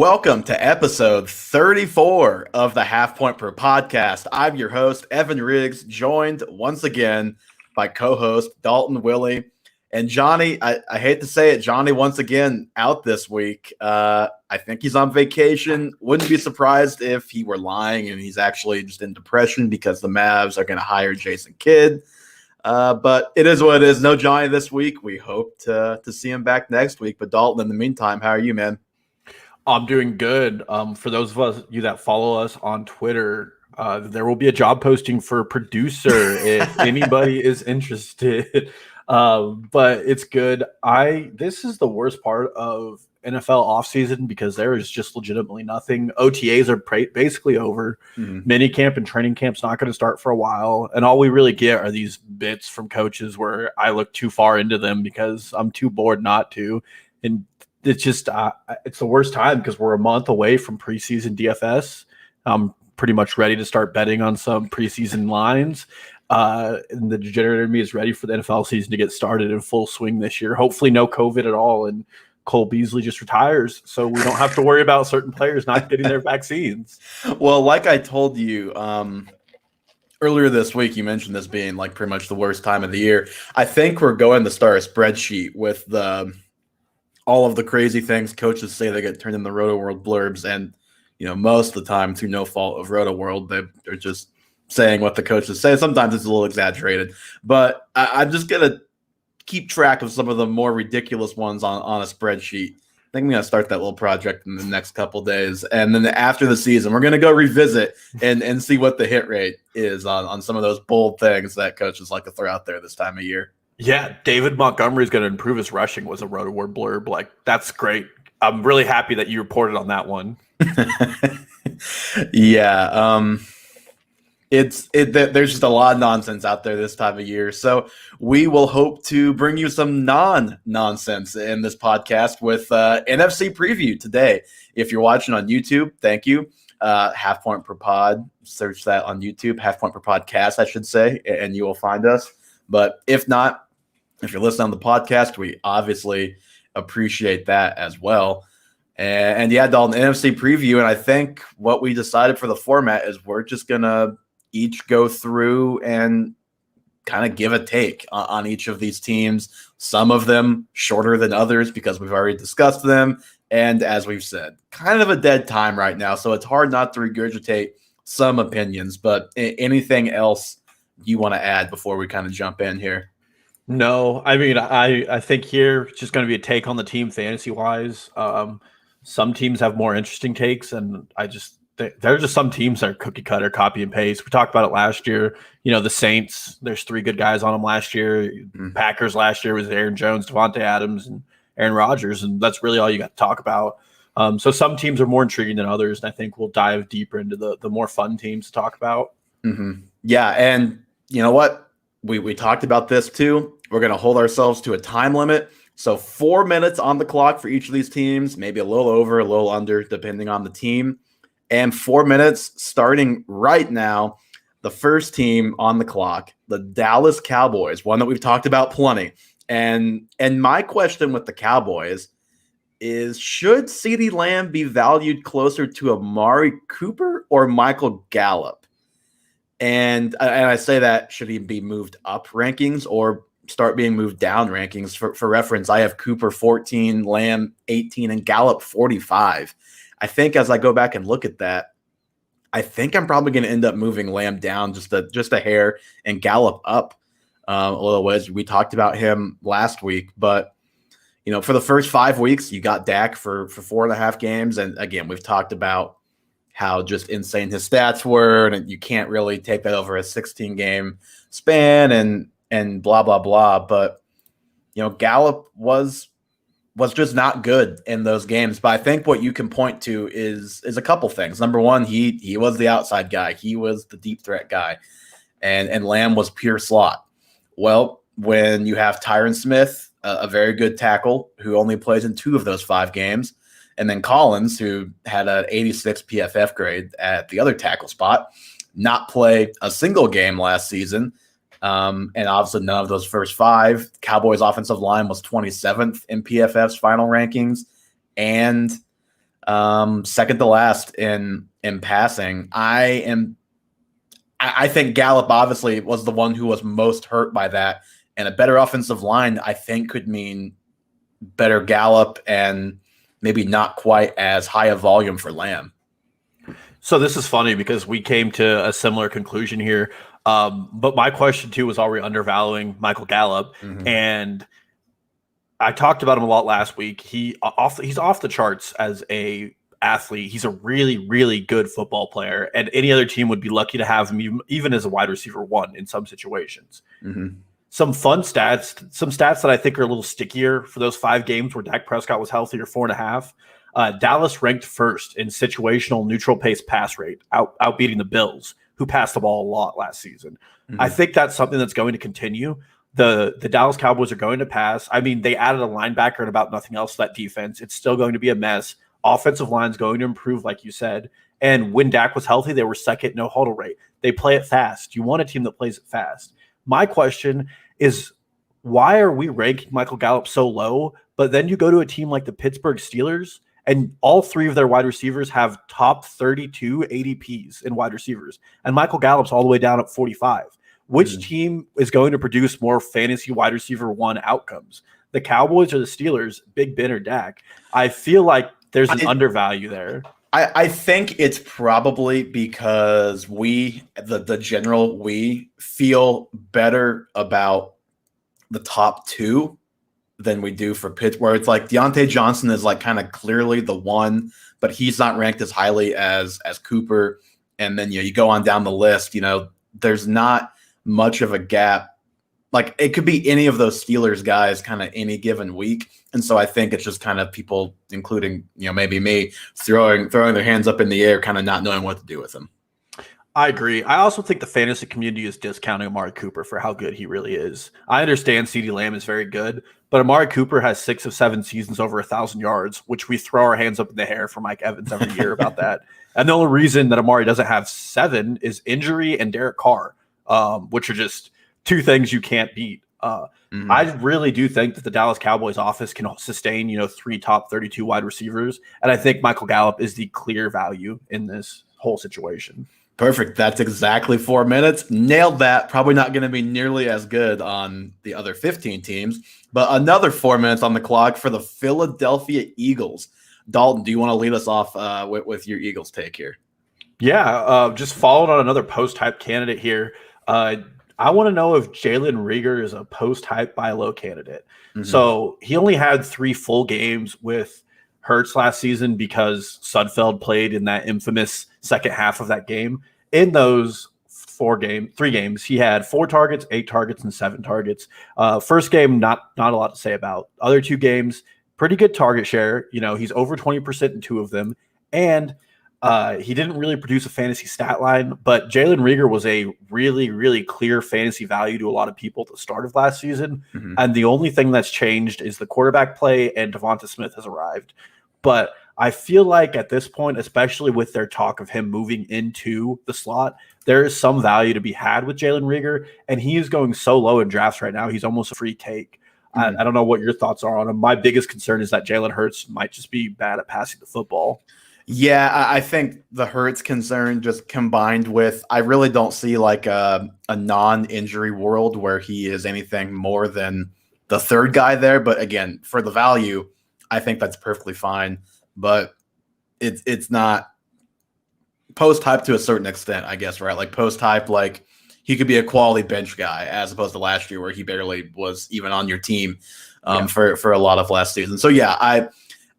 Welcome to episode 34 of the Half Point Per podcast. I'm your host, Evan Riggs, joined once again by co-host Dalton, Willie, and Johnny. I hate to say it, Johnny once again out this week. I think he's on vacation. Wouldn't be surprised if he were lying and he's actually just in depression because the Mavs are going to hire Jason Kidd. But it is what it is. No Johnny this week. We hope to see him back next week. But Dalton, in the meantime, how are you, man? I'm doing good. For those of you that follow us on Twitter, there will be a job posting for producer if anybody is interested. But it's good. This is the worst part of NFL offseason because there is just legitimately nothing. OTAs are basically over. Mini camp and training camp's not going to start for a while. And all we really get are these bits from coaches where I look too far into them because I'm too bored not to. And it's just it's the worst time because we're a month away from preseason DFS. I'm pretty much ready to start betting on some preseason lines. And the degenerate in me is ready for the NFL season to get started in full swing this year. Hopefully no COVID at all. And Cole Beasley just retires so we don't have to worry about certain players not getting their vaccines. Well, like I told you earlier this week, you mentioned this being like pretty much the worst time of the year. I think we're going to start a spreadsheet with all of the crazy things coaches say they get turned in the Roto World blurbs. And, most of the time through no fault of Roto World, they're just saying what the coaches say. Sometimes it's a little exaggerated, but I'm just going to keep track of some of the more ridiculous ones on a spreadsheet. I think I'm going to start that little project in the next couple days. And then after the season, we're going to go revisit and see what the hit rate is on some of those bold things that coaches like to throw out there this time of year. Yeah, David Montgomery is going to improve his rushing was a Roto World blurb. Like, that's great. I'm really happy that you reported on that one. Yeah. There's just a lot of nonsense out there this time of year. So we will hope to bring you some non-nonsense in this podcast with NFC preview today. If you're watching on YouTube, thank you. Half Point Per Pod. Search that on YouTube. Half Point Per Podcast, I should say, and you will find us. But if not, if you're listening on the podcast, we obviously appreciate that as well. And yeah, Dalton, NFC preview. And I think what we decided for the format is we're just going to each go through and kind of give a take on each of these teams. Some of them shorter than others because we've already discussed them. And as we've said, kind of a dead time right now. So it's hard not to regurgitate some opinions. But anything else you want to add before we kind of jump in here? No, I mean, I think here it's just going to be a take on the team fantasy wise. Some teams have more interesting takes, and there are just some teams that are cookie cutter, copy and paste. We talked about it last year. The Saints, there's 3 good guys on them last year. Packers last year was Aaron Jones, Devontae Adams, and Aaron Rodgers, and that's really all you got to talk about. So some teams are more intriguing than others, and I think we'll dive deeper into the more fun teams to talk about. Yeah, and you know what? We talked about this too. We're going to hold ourselves to a time limit. So 4 minutes on the clock for each of these teams, maybe a little over, a little under, depending on the team. And 4 minutes starting right now. The first team on the clock, the Dallas Cowboys, one that we've talked about plenty. And my question with the Cowboys is, should CeeDee Lamb be valued closer to Amari Cooper or Michael Gallup? And I say that, should he be moved up rankings or start being moved down rankings? For reference, I have Cooper 14, Lamb 18, and Gallup 45. I think as I go back and look at that, I think I'm probably going to end up moving Lamb down just a hair and Gallup up a little ways. We talked about him last week, but for the first 5 weeks, you got Dak for 4.5 games. And again, we've talked about how just insane his stats were, and you can't really take that over a 16-game span and blah, blah, blah. But, Gallup was just not good in those games. But I think what you can point to is a couple things. Number one, he was the outside guy. He was the deep threat guy. And Lamb was pure slot. Well, when you have Tyron Smith, a very good tackle who only plays in 2 of those 5 games, and then Collins, who had an 86 PFF grade at the other tackle spot, not play a single game last season. And obviously none of those first 5. Cowboys offensive line was 27th in PFF's final rankings. And Second to last in passing. I think Gallup obviously was the one who was most hurt by that, and a better offensive line I think could mean better Gallup and maybe not quite as high a volume for Lamb. So this is funny because we came to a similar conclusion here. But my question too was, are we undervaluing Michael Gallup? Mm-hmm. And I talked about him a lot last week. He's off the charts as a athlete. He's a really, really good football player, and any other team would be lucky to have him, even as a wide receiver one in some situations. Mm-hmm. Some fun stats, some stats that I think are a little stickier for those 5 games where Dak Prescott was healthy, or 4.5. Dallas ranked first in situational neutral pace pass rate, outbeating the Bills, who passed the ball a lot last season. Mm-hmm. I think that's something that's going to continue. The Dallas Cowboys are going to pass. I mean, they added a linebacker and about nothing else to that defense. It's still going to be a mess. Offensive line's going to improve, like you said. And when Dak was healthy, they were second no huddle rate. They play it fast. You want a team that plays it fast. My question is, why are we ranking Michael Gallup so low? But then you go to a team like the Pittsburgh Steelers, and all 3 of their wide receivers have top 32 ADPs in wide receivers. And Michael Gallup's all the way down at 45. Which team is going to produce more fantasy wide receiver one outcomes? The Cowboys or the Steelers? Big Ben or Dak? I feel like there's an undervalue there. I think it's probably because the general feel better about the top 2 than we do for Pittsburgh, where it's like Deontay Johnson is like kind of clearly the one, but he's not ranked as highly as Cooper. And then you go on down the list, there's not much of a gap. Like, it could be any of those Steelers guys kind of any given week. And so I think it's just kind of people, including, maybe me, throwing their hands up in the air, kind of not knowing what to do with them. I agree. I also think the fantasy community is discounting Amari Cooper for how good he really is. I understand CeeDee Lamb is very good, but Amari Cooper has 6 of 7 seasons over 1,000 yards, which we throw our hands up in the air for Mike Evans every year about that. And the only reason that Amari doesn't have 7 is injury and Derek Carr, which are just 2 things you can't beat. I really do think that the Dallas Cowboys offense can sustain, 3 top 32 wide receivers. And I think Michael Gallup is the clear value in this whole situation. Perfect. That's exactly 4 minutes. Nailed that. Probably not going to be nearly as good on the other 15 teams, but another 4 minutes on the clock for the Philadelphia Eagles. Dalton, do you want to lead us off with your Eagles take here? Yeah, just following on another post-hype candidate here. I want to know if Jalen Reagor is a post-hype buy low candidate. Mm-hmm. So he only had 3 full games with Hurts last season because Sudfeld played in that infamous second half of that game. In those 3 games, he had 4 targets, 8 targets, and 7 targets. First game, not a lot to say about. Other 2 games, pretty good target share. He's over 20% in 2 of them. And he didn't really produce a fantasy stat line, but Jalen Reagor was a really, really clear fantasy value to a lot of people at the start of last season. Mm-hmm. And the only thing that's changed is the quarterback play, and Devonta Smith has arrived. But I feel like at this point, especially with their talk of him moving into the slot, there is some value to be had with Jalen Reagor, and he is going so low in drafts right now. He's almost a free take. Mm-hmm. I don't know what your thoughts are on him. My biggest concern is that Jalen Hurts might just be bad at passing the football. Yeah, I think the Hurts concern just combined with, I really don't see like a non-injury world where he is anything more than the 3rd guy there. But again, for the value, I think that's perfectly fine. But it's not post-hype to a certain extent, I guess, right? Like post-hype, like he could be a quality bench guy as opposed to last year where he barely was even on your team for a lot of last season. So yeah,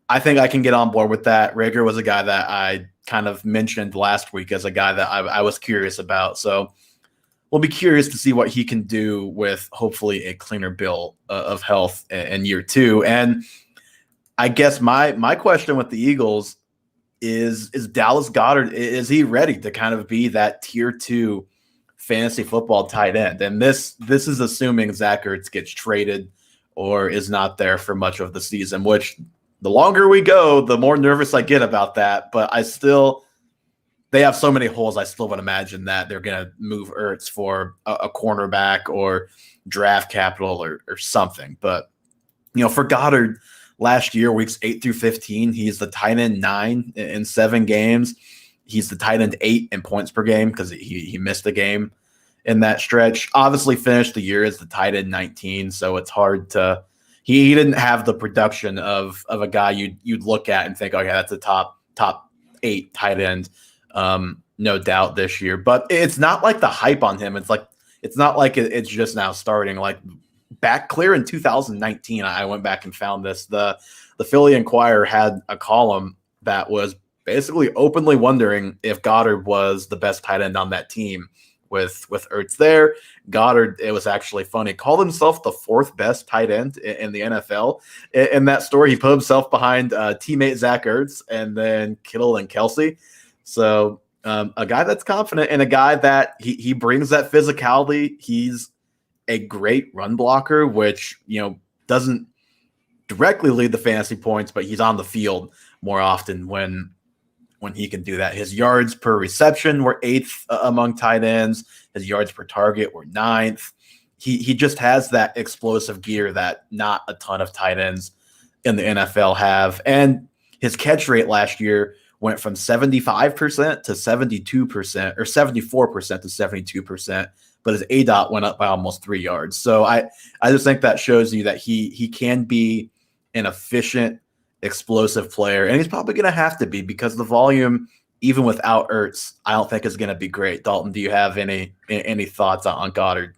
I think I can get on board with that. Reagor was a guy that I kind of mentioned last week as a guy that I was curious about. So we'll be curious to see what he can do with hopefully a cleaner bill of health in year 2. And I guess my question with the Eagles is Dallas Goedert, is he ready to kind of be that tier 2 fantasy football tight end? And this is assuming Zach Ertz gets traded or is not there for much of the season, which the longer we go, the more nervous I get about that. But they have so many holes. I still would imagine that they're going to move Ertz for a cornerback or draft capital or something. But, for Goddard, last year, weeks 8 through 15, he's the tight end 9 in 7 games. He's the tight end 8 in points per game because he missed a game in that stretch. Obviously finished the year as the tight end 19, so it's hard to he didn't have the production of a guy you'd look at and think, oh yeah, that's a top 8 tight end, no doubt this year. But it's not like the hype on him. It's not like it's just now starting. Like back clear in 2019, I went back and found this. The Philly Inquirer had a column that was basically openly wondering if Goddard was the best tight end on that team with Ertz there. Goddard, it was actually funny, called himself the 4th best tight end in the NFL. In that story, he put himself behind teammate Zach Ertz and then Kittle and Kelsey. So a guy that's confident and a guy that he brings that physicality. He's a great run blocker, which, doesn't directly lead the fantasy points, but he's on the field more often when he can do that. His yards per reception were 8th among tight ends. His yards per target were 9th. He just has that explosive gear that not a ton of tight ends in the NFL have. And his catch rate last year went from 75% to 72%, or 74% to 72%, but his ADOT went up by almost 3 yards. So I just think that shows you that he can be an efficient, explosive player, and he's probably going to have to be because the volume, even without Ertz, I don't think is going to be great. Dalton, do you have any thoughts on Goddard?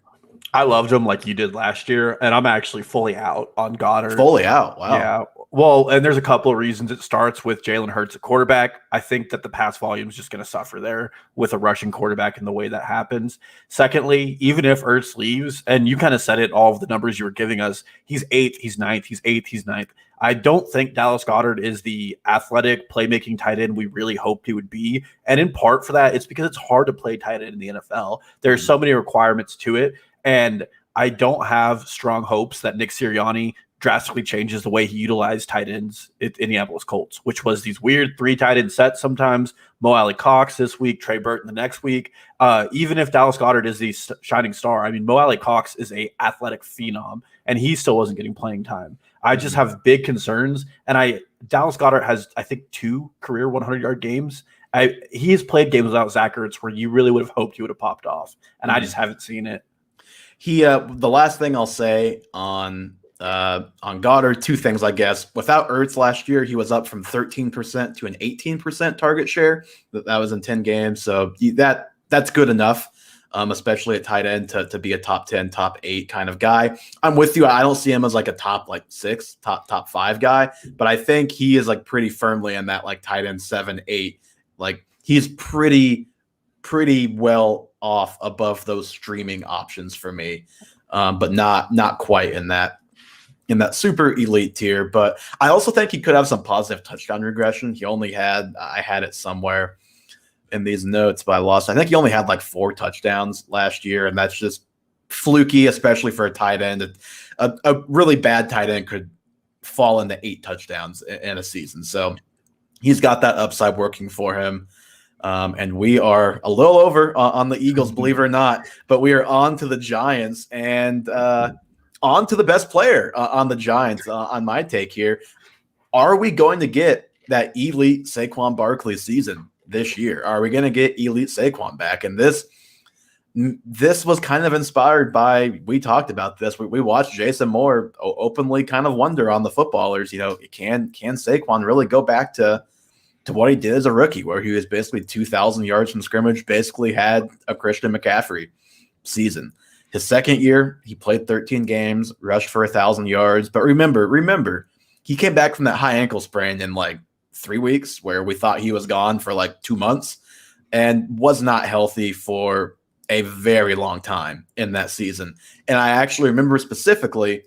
I loved him like you did last year, and I'm actually fully out on Goddard. Fully out? Wow. Yeah. Well, and there's a couple of reasons. It starts with Jalen Hurts at quarterback. I think that the pass volume is just going to suffer there with a rushing quarterback and the way that happens. Secondly, even if Ertz leaves, and you kind of said it, all of the numbers you were giving us, he's 8th, he's 9th, he's 8th, he's 9th. I don't think Dallas Goedert is the athletic playmaking tight end we really hoped he would be. And in part for that, it's because it's hard to play tight end in the NFL. There's so many requirements to it. And I don't have strong hopes that Nick Sirianni drastically changes the way he utilized tight ends at Indianapolis Colts, which was these weird 3 tight end sets sometimes. Mo Alley-Cox this week, Trey Burton the next week. Even if Dallas Goedert is the shining star, I mean, Mo Alley-Cox is a athletic phenom, and he still wasn't getting playing time. I just have big concerns, and Dallas Goedert has, I think, 2 career 100-yard games. He has played games without Zach Ertz where you really would have hoped he would have popped off, and I just haven't seen it. The last thing I'll say on Goddard, 2 things, I guess. Without Ertz last year, he was up from 13% to an 18% target share. That was in 10 games, so that's good enough. Especially at tight end to be a top 10, top 8 kind of guy. I'm with you. I don't see him as like a top 6, top 5 guy, but I think he is like pretty firmly in that like tight end 7, 8. Like he's pretty well off above those streaming options for me, but not quite in that super elite tier. But I also think he could have some positive touchdown regression. I had it somewhere in these notes, but I lost. I think he only had like 4 touchdowns last year, and that's just fluky, especially for a tight end. A really bad tight end could fall into 8 touchdowns in a season. So he's got that upside working for him. And we are a little over on the Eagles, believe it or not, but we are on to the Giants and on to the best player on the Giants on my take here. Are we going to get that elite Saquon Barkley season this year? Are we going to get elite Saquon back? And this was kind of inspired by, we talked about this. We watched Jason Moore openly kind of wonder on the footballers, can Saquon really go back to what he did as a rookie, where he was basically 2,000 yards from scrimmage, basically had a Christian McCaffrey season. His second year, he played 13 games, rushed for 1,000 yards. But remember, he came back from that high ankle sprain in like 3 weeks, where we thought he was gone for like 2 months, and was not healthy for a very long time in that season. And I actually remember specifically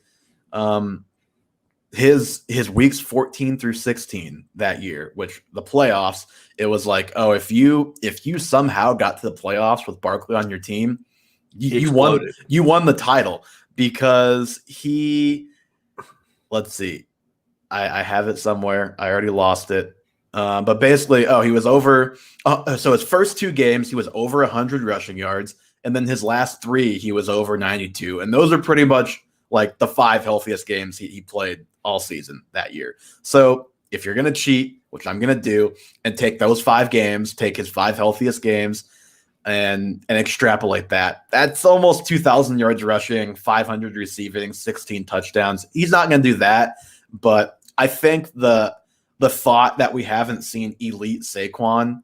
his weeks 14 through 16 that year, which the playoffs, it was like, oh, if you somehow got to the playoffs with Barkley on your team, you won the title, because let's see, I have it somewhere. I already lost it. But basically, he was over. So his first 2 games, he was over 100 rushing yards. And then his last 3, he was over 92. And those are pretty much like the 5 healthiest games he played all season that year. So if you're going to cheat, which I'm going to do, and take those 5 games, take his 5 healthiest games and extrapolate that, that's almost 2,000 yards rushing, 500 receiving, 16 touchdowns. He's not going to do that. But I think the thought that we haven't seen elite Saquon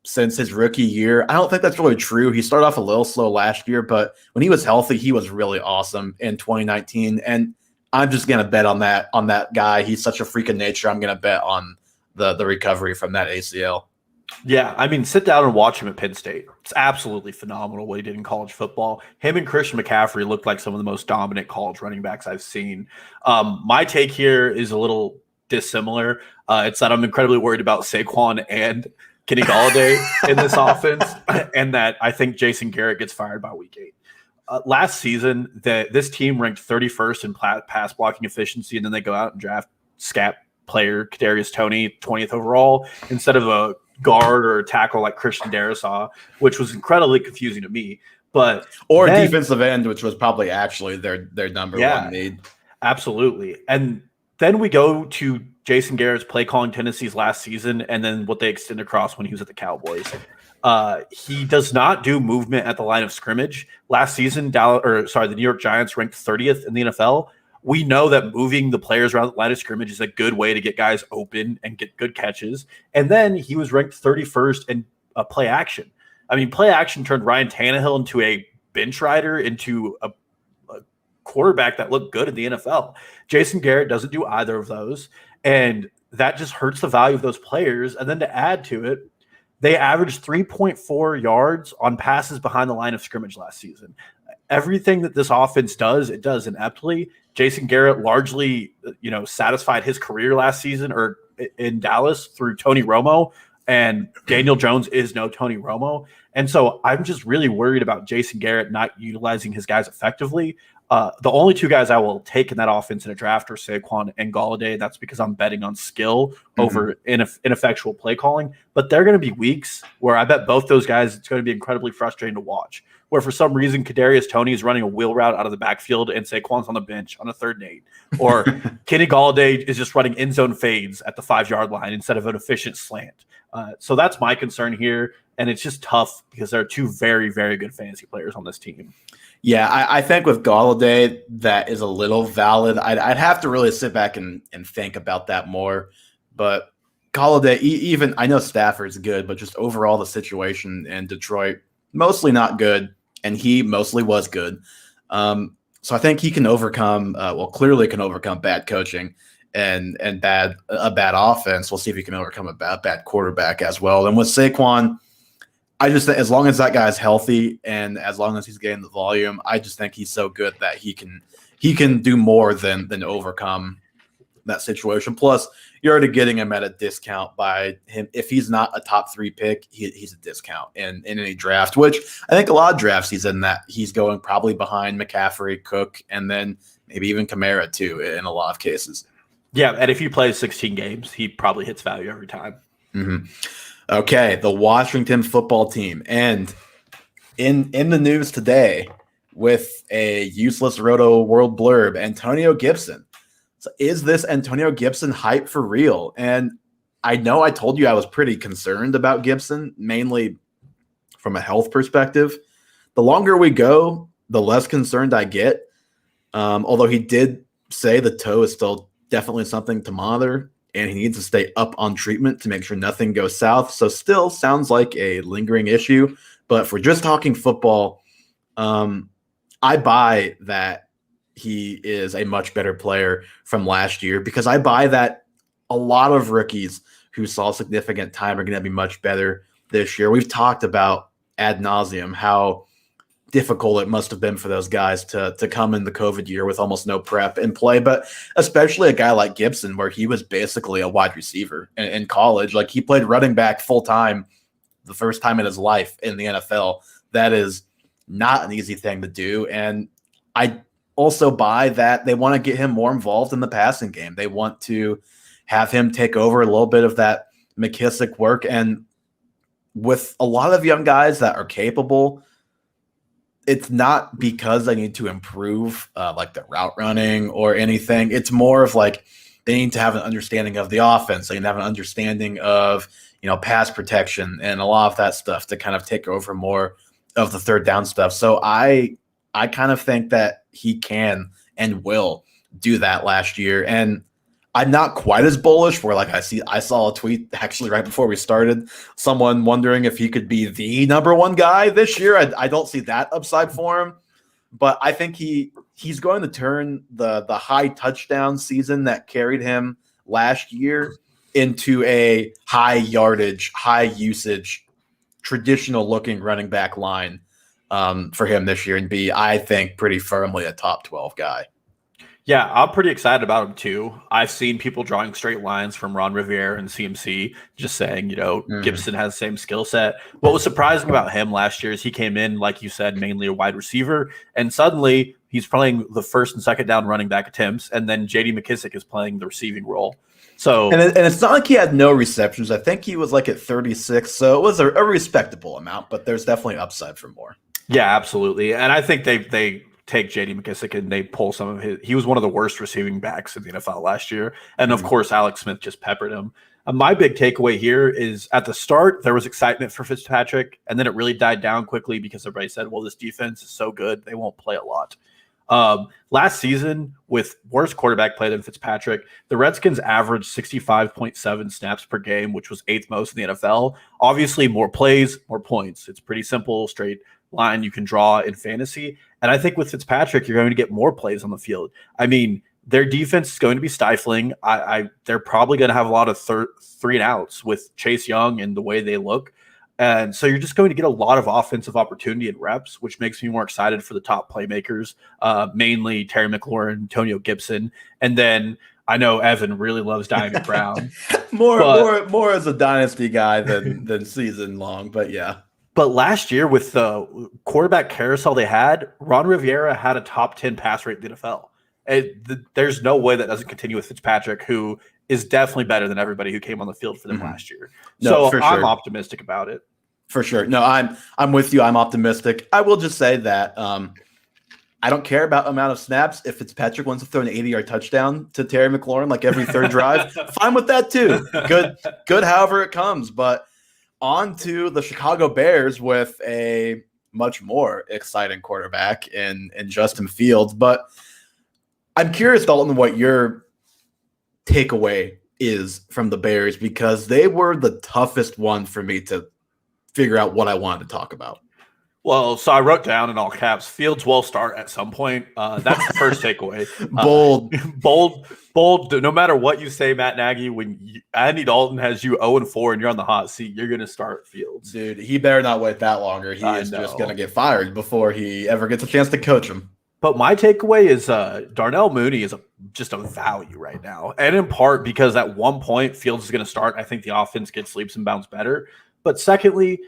since his rookie year, I don't think that's really true. He started off a little slow last year, but when he was healthy, he was really awesome in 2019. And I'm just going to bet on that guy. He's such a freak of nature. I'm going to bet on the recovery from that ACL. Yeah, I mean, sit down and watch him at Penn State. It's absolutely phenomenal what he did in college football. Him and Christian McCaffrey looked like some of the most dominant college running backs I've seen. My take here is a little dissimilar. It's that I'm incredibly worried about Saquon and Kenny Golladay in this offense, and that I think Jason Garrett gets fired by week 8. Last season, this team ranked 31st in pass blocking efficiency, and then they go out and draft scat player Kadarius Toney 20th overall instead of a guard or a tackle like Christian Darrisaw, which was incredibly confusing to me. But defensive end, which was probably actually their number one need. Absolutely. And then we go to Jason Garrett's play calling tendencies last season, and then what they extend across when he was at the Cowboys. He does not do movement at the line of scrimmage. Last season, the New York Giants ranked 30th in the NFL. We know that moving the players around the line of scrimmage is a good way to get guys open and get good catches. And then he was ranked 31st in play action. I mean, play action turned Ryan Tannehill into a bench rider, into a quarterback that looked good in the NFL. Jason Garrett doesn't do either of those. And that just hurts the value of those players. And then to add to it, they averaged 3.4 yards on passes behind the line of scrimmage last season. Everything that this offense does, it does ineptly. Jason Garrett largely, satisfied his career last season or in Dallas through Tony Romo, and Daniel Jones is no Tony Romo. And so I'm just really worried about Jason Garrett not utilizing his guys effectively. The only 2 guys I will take in that offense in a draft are Saquon and Golladay. That's because I'm betting on skill over ineffectual play calling. But there are going to be weeks where I bet both those guys, it's going to be incredibly frustrating to watch, where for some reason Kadarius Toney is running a wheel route out of the backfield and Saquon's on the bench on a 3rd and 8. Or Kenny Golladay is just running end zone fades at the 5-yard line instead of an efficient slant. So that's my concern here. And it's just tough because there are 2 very, very good fantasy players on this team. Yeah, I think with Golladay, that is a little valid. I'd have to really sit back and think about that more. But Golladay, even I know Stafford's good, but just overall the situation in Detroit, mostly not good, and he mostly was good. So I think he can clearly can overcome bad coaching and a bad offense. We'll see if he can overcome a bad quarterback as well. And with Saquon, I just think as long as that guy's healthy and as long as he's getting the volume, I just think he's so good that he can do more than overcome that situation. Plus, you're already getting him at a discount by him. If he's not a top 3 pick, he's a discount in any draft, which I think a lot of drafts he's in that he's going probably behind McCaffrey, Cook, and then maybe even Kamara too in a lot of cases. Yeah, and if he plays 16 games, he probably hits value every time. Mm-hmm. Okay, the Washington football team. And in the news today with a useless Roto World blurb, Antonio Gibson. So is this Antonio Gibson hype for real? And I know I told you I was pretty concerned about Gibson, mainly from a health perspective. The longer we go, the less concerned I get. Although he did say the toe is still definitely something to monitor, and he needs to stay up on treatment to make sure nothing goes south. So still sounds like a lingering issue. But if we're just talking football, I buy that he is a much better player from last year, because I buy that a lot of rookies who saw significant time are going to be much better this year. We've talked about ad nauseum how difficult it must have been for those guys to come in the COVID year with almost no prep and play, but especially a guy like Gibson, where he was basically a wide receiver in college. Like, he played running back full time the first time in his life in the NFL. That is not an easy thing to do. And I also buy that they want to get him more involved in the passing game. They want to have him take over a little bit of that McKissick work. And with a lot of young guys that are capable, it's not because they need to improve like the route running or anything. It's more of like they need to have an understanding of the offense. They need to have an understanding of, pass protection and a lot of that stuff to kind of take over more of the third down stuff. So I kind of think that he can and will do that last year. And I'm not quite as bullish where I saw a tweet actually right before we started, someone wondering if he could be the number one guy this year. I don't see that upside for him, but I think he's going to turn the high touchdown season that carried him last year into a high yardage, high usage, traditional looking running back line for him this year and be, I think, pretty firmly a top 12 guy. Yeah, I'm pretty excited about him too. I've seen people drawing straight lines from Ron Rivera and CMC, just saying, Gibson has the same skill set. What was surprising about him last year is he came in, like you said, mainly a wide receiver, and suddenly he's playing the first and second down running back attempts, and then J.D. McKissick is playing the receiving role. So, and it's not like he had no receptions. I think he was like at 36, so it was a respectable amount, but there's definitely upside for more. Yeah, absolutely. And I think they take J.D. McKissick and they pull some of his – he was one of the worst receiving backs in the NFL last year. And, of course, Alex Smith just peppered him. My big takeaway here is at the start, there was excitement for Fitzpatrick, and then it really died down quickly because everybody said, well, this defense is so good, they won't play a lot. Last season, with worse quarterback play than Fitzpatrick, the Redskins averaged 65.7 snaps per game, which was 8th most in the NFL. Obviously, more plays, more points. It's pretty simple, straight line you can draw in fantasy. And I think with Fitzpatrick, you're going to get more plays on the field. I mean, their defense is going to be stifling. They're probably going to have a lot of 3 and outs with Chase Young and the way they look. And so you're just going to get a lot of offensive opportunity and reps, which makes me more excited for the top playmakers, mainly Terry McLaurin, Antonio Gibson. And then I know Evan really loves Diamond Brown. more as a dynasty guy than season long, but yeah. But last year with the quarterback carousel they had, Ron Rivera had a top 10 pass rate in the NFL. There's no way that doesn't continue with Fitzpatrick, who is definitely better than everybody who came on the field for them last year. So I'm optimistic about it. For sure. No, I'm with you. I'm optimistic. I will just say that I don't care about amount of snaps. If Fitzpatrick wants to throw an 80-yard touchdown to Terry McLaurin like every third drive, fine with that too. Good however it comes. But on to the Chicago Bears with a much more exciting quarterback in Justin Fields. But I'm curious, Dalton, what your takeaway is from the Bears, because they were the toughest one for me to figure out what I wanted to talk about. Well, so I wrote down in all caps, Fields will start at some point. That's the first takeaway. Bold. No matter what you say, Matt Nagy, when Andy Dalton has you 0-4 and you're on the hot seat, you're going to start Fields. Dude, he better not wait that longer. He is just going to get fired before he ever gets a chance to coach him. But my takeaway is Darnell Mooney is just a value right now. And in part because at one point Fields is going to start. I think the offense gets leaps and bounds better. But secondly,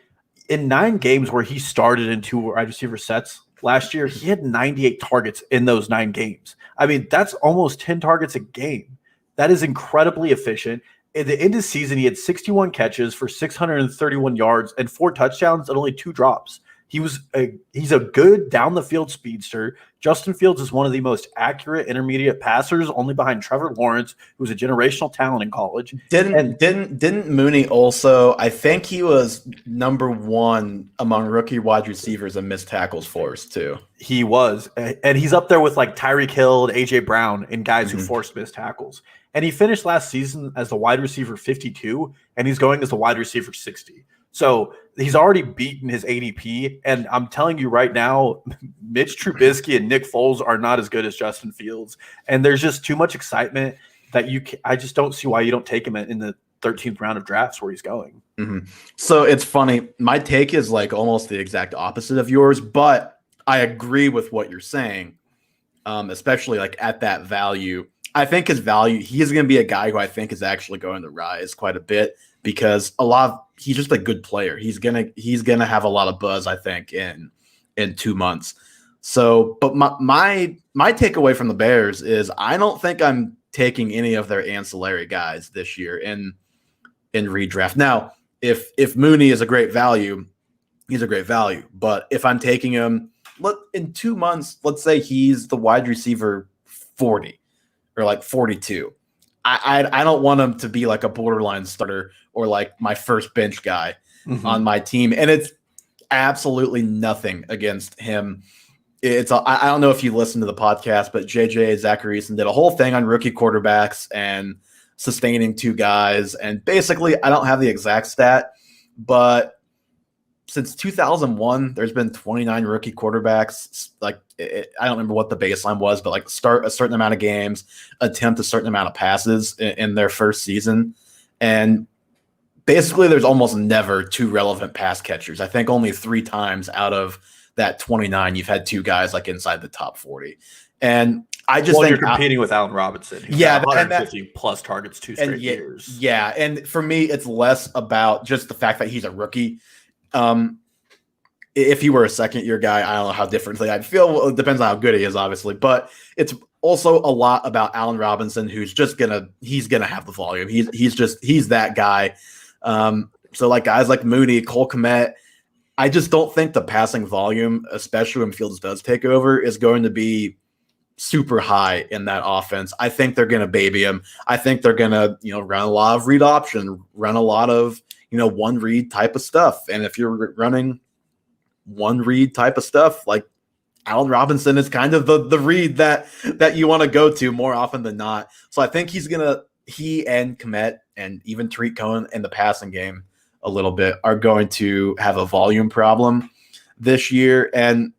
in 9 games where he started in 2 wide receiver sets last year, he had 98 targets in those 9 games. I mean, that's almost 10 targets a game. That is incredibly efficient. At the end of the season, he had 61 catches for 631 yards and 4 touchdowns and only 2 drops. He's a good down the field speedster. Justin Fields is one of the most accurate intermediate passers, only behind Trevor Lawrence, who's a generational talent in college. Didn't Mooney also? I think he was number 1 among rookie wide receivers in missed tackles forced too. He was, and he's up there with like Tyreek Hill and AJ Brown and guys who forced missed tackles. And he finished last season as the wide receiver 52, and he's going as the wide receiver 60. So he's already beaten his ADP, and I'm telling you right now, Mitch Trubisky and Nick Foles are not as good as Justin Fields, and there's just too much excitement that I just don't see why you don't take him in the 13th round of drafts where he's going. So it's funny. My take is like almost the exact opposite of yours, but I agree with what you're saying, especially like at that value. I think his value, he's going to be a guy who I think is actually going to rise quite a bit because he's just a good player. He's gonna have a lot of buzz, I think, in 2 months. So, but my takeaway from the Bears is I don't think I'm taking any of their ancillary guys this year in redraft. Now, if Mooney is a great value, he's a great value. But if I'm taking him in 2 months, let's say he's the wide receiver 40 or like 42. I don't want him to be like a borderline starter or like my first bench guy on my team. And it's absolutely nothing against him. I don't know if you listened to the podcast, but JJ Zacharyson did a whole thing on rookie quarterbacks and sustaining 2 guys. And basically, I don't have the exact stat, but since 2001, there's been 29 rookie quarterbacks. Like, I don't remember what the baseline was, but like start a certain amount of games, attempt a certain amount of passes in their first season. And basically, there's almost never 2 relevant pass catchers. I think only 3 times out of that 29, you've had 2 guys like inside the top 40. And I just think you're competing with Allen Robinson. Who's got 150 plus targets 2 straight years. Yeah. And for me, it's less about just the fact that he's a rookie. If he were a second-year guy, I don't know how differently I'd feel. Well, it depends on how good he is, obviously. But it's also a lot about Allen Robinson, who's just he's gonna have the volume. He's that guy. So like guys like Mooney, Cole Kmet, I just don't think the passing volume, especially when Fields does take over, is going to be super high in that offense. I think they're gonna baby him. I think they're gonna run a lot of read option, run a lot of one read type of stuff. And if you're running one read type of stuff, like Allen Robinson is kind of the read that you want to go to more often than not. So I think he and Kmet and even Tariq Cohen in the passing game a little bit are going to have a volume problem this year. And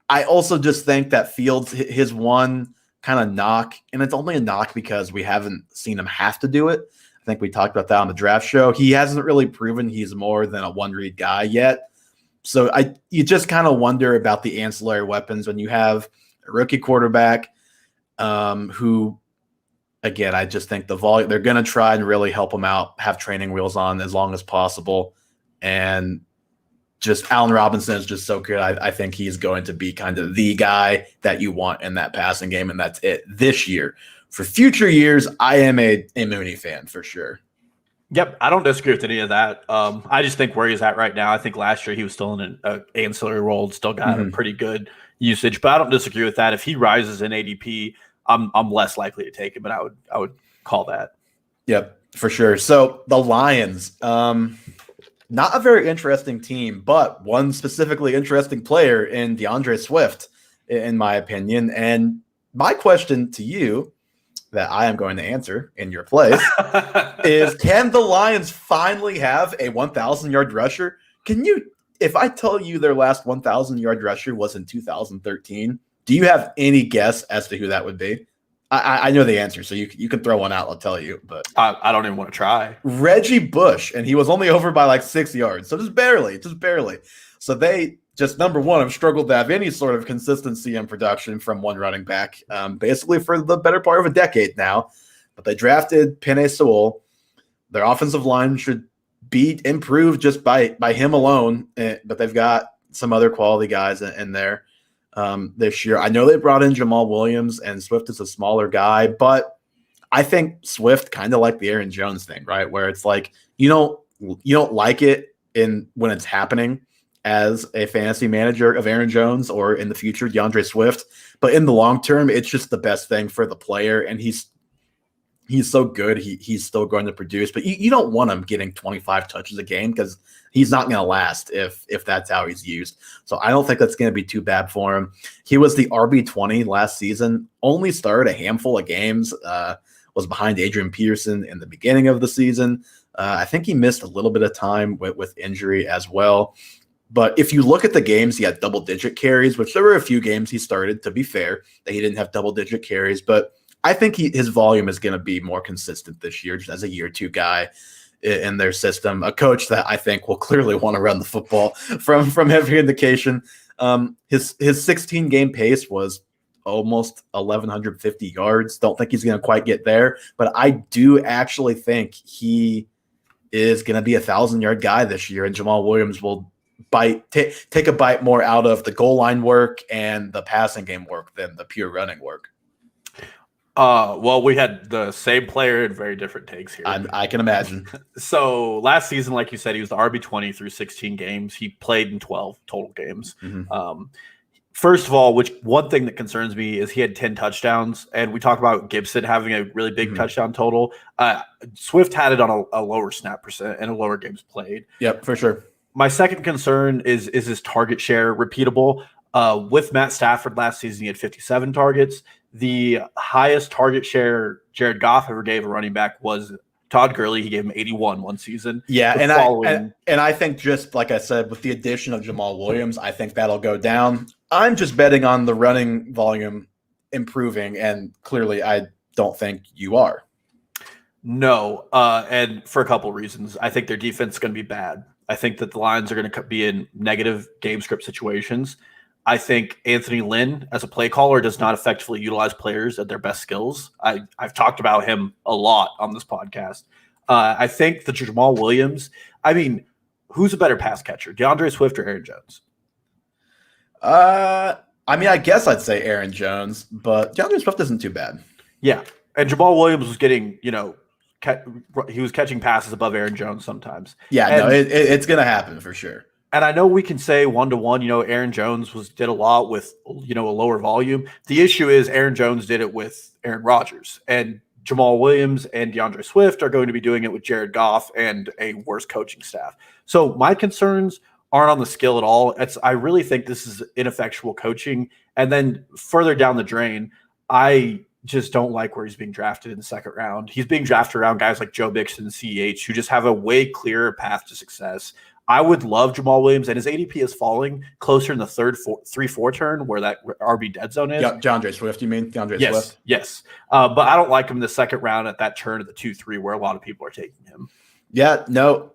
I also just think that Fields, his one kind of knock, and it's only a knock because we haven't seen him have to do it. I think we talked about that on the draft show. He hasn't really proven he's more than a one-read guy yet. So you just kind of wonder about the ancillary weapons when you have a rookie quarterback who, again, I just think the volume, they're going to try and really help him out, have training wheels on as long as possible. And just Allen Robinson is just so good. I think he's going to be kind of the guy that you want in that passing game, and that's it this year. For future years, I am a Mooney fan for sure. Yep, I don't disagree with any of that. I just think where he's at right now, I think last year he was still in an ancillary role and still got a pretty good usage, but I don't disagree with that. If he rises in ADP, I'm less likely to take him, but I would call that. Yep, for sure. So the Lions, not a very interesting team, but one specifically interesting player in DeAndre Swift, in my opinion. And my question to you, that I am going to answer in your place, is can the Lions finally have a 1,000-yard rusher? If I tell you their last 1,000-yard rusher was in 2013, do you have any guess as to who that would be? I know the answer, so you can throw one out, I'll tell you. But I don't even want to try. Reggie Bush, and he was only over by like 6 yards, so just barely. So they just, number one, have struggled to have any sort of consistency in production from one running back, basically for the better part of a decade now. But they drafted Penei Sewell. Their offensive line should be improved just by him alone, but they've got some other quality guys in there this year. I know they brought in Jamal Williams, and Swift is a smaller guy, but I think Swift kind of like the Aaron Jones thing, right? Where it's like you don't like it when it's happening as a fantasy manager of Aaron Jones or in the future DeAndre Swift, but in the long term, it's just the best thing for the player, and he's so good. He's still going to produce, but you don't want him getting 25 touches a game because he's not going to last if that's how he's used. So I don't think that's going to be too bad for him. He was the RB20 last season, only started a handful of games, was behind Adrian Peterson in the beginning of the season. I think he missed a little bit of time with injury as well. But if you look at the games, he had double-digit carries, which there were a few games he started, to be fair, that he didn't have double-digit carries. But I think his volume is going to be more consistent this year, just as a year two guy in their system. A coach that I think will clearly want to run the football from every indication. His 16-game pace was almost 1,150 yards. Don't think he's going to quite get there, but I do actually think he is going to be 1,000-yard guy this year, and Jamal Williams will take a bite more out of the goal line work and the passing game work than the pure running work. Well, we had the same player in very different takes here. I can imagine. So last season, like you said, he was the RB20 through 16 games. He played in 12 total games. First of all, one thing that concerns me is he had 10 touchdowns, and we talk about Gibson having a really big touchdown total. Swift had it on a lower snap percent and a lower games played. Yep, for sure. My second concern is his target share repeatable? With Matt Stafford last season, he had 57 targets. The highest target share Jared Goff ever gave a running back was Todd Gurley. He gave him 81 one season. Yeah, and I think, just like I said, with the addition of Jamal Williams, I think that'll go down. I'm just betting on the running volume improving, and clearly I don't think you are. No, and for a couple reasons. I think their defense is going to be bad. I think that the Lions are going to be in negative game script situations. I think Anthony Lynn, as a play caller, does not effectively utilize players at their best skills. I've talked about him a lot on this podcast. I think the Jamal Williams, who's a better pass catcher, DeAndre Swift or Aaron Jones? I guess I'd say Aaron Jones, but DeAndre Swift isn't too bad. Yeah, and Jamal Williams was getting, he was catching passes above Aaron Jones sometimes. Yeah, it's going to happen for sure. And I know we can say 1-to-1, Aaron Jones did a lot with, a lower volume. The issue is Aaron Jones did it with Aaron Rodgers, and Jamal Williams and DeAndre Swift are going to be doing it with Jared Goff and a worse coaching staff. So my concerns aren't on the skill at all. I really think this is ineffectual coaching. And then further down the drain, I just don't like where he's being drafted in the second round. He's being drafted around guys like Joe Mixon and CEH who just have a way clearer path to success. I would love Jamal Williams, and his ADP is falling closer in the 3-4 turn where that RB dead zone is. Yeah, DeAndre Swift, you mean? Swift? Yes. But I don't like him in the second round at that turn of the 2-3 where a lot of people are taking him. Yeah, no.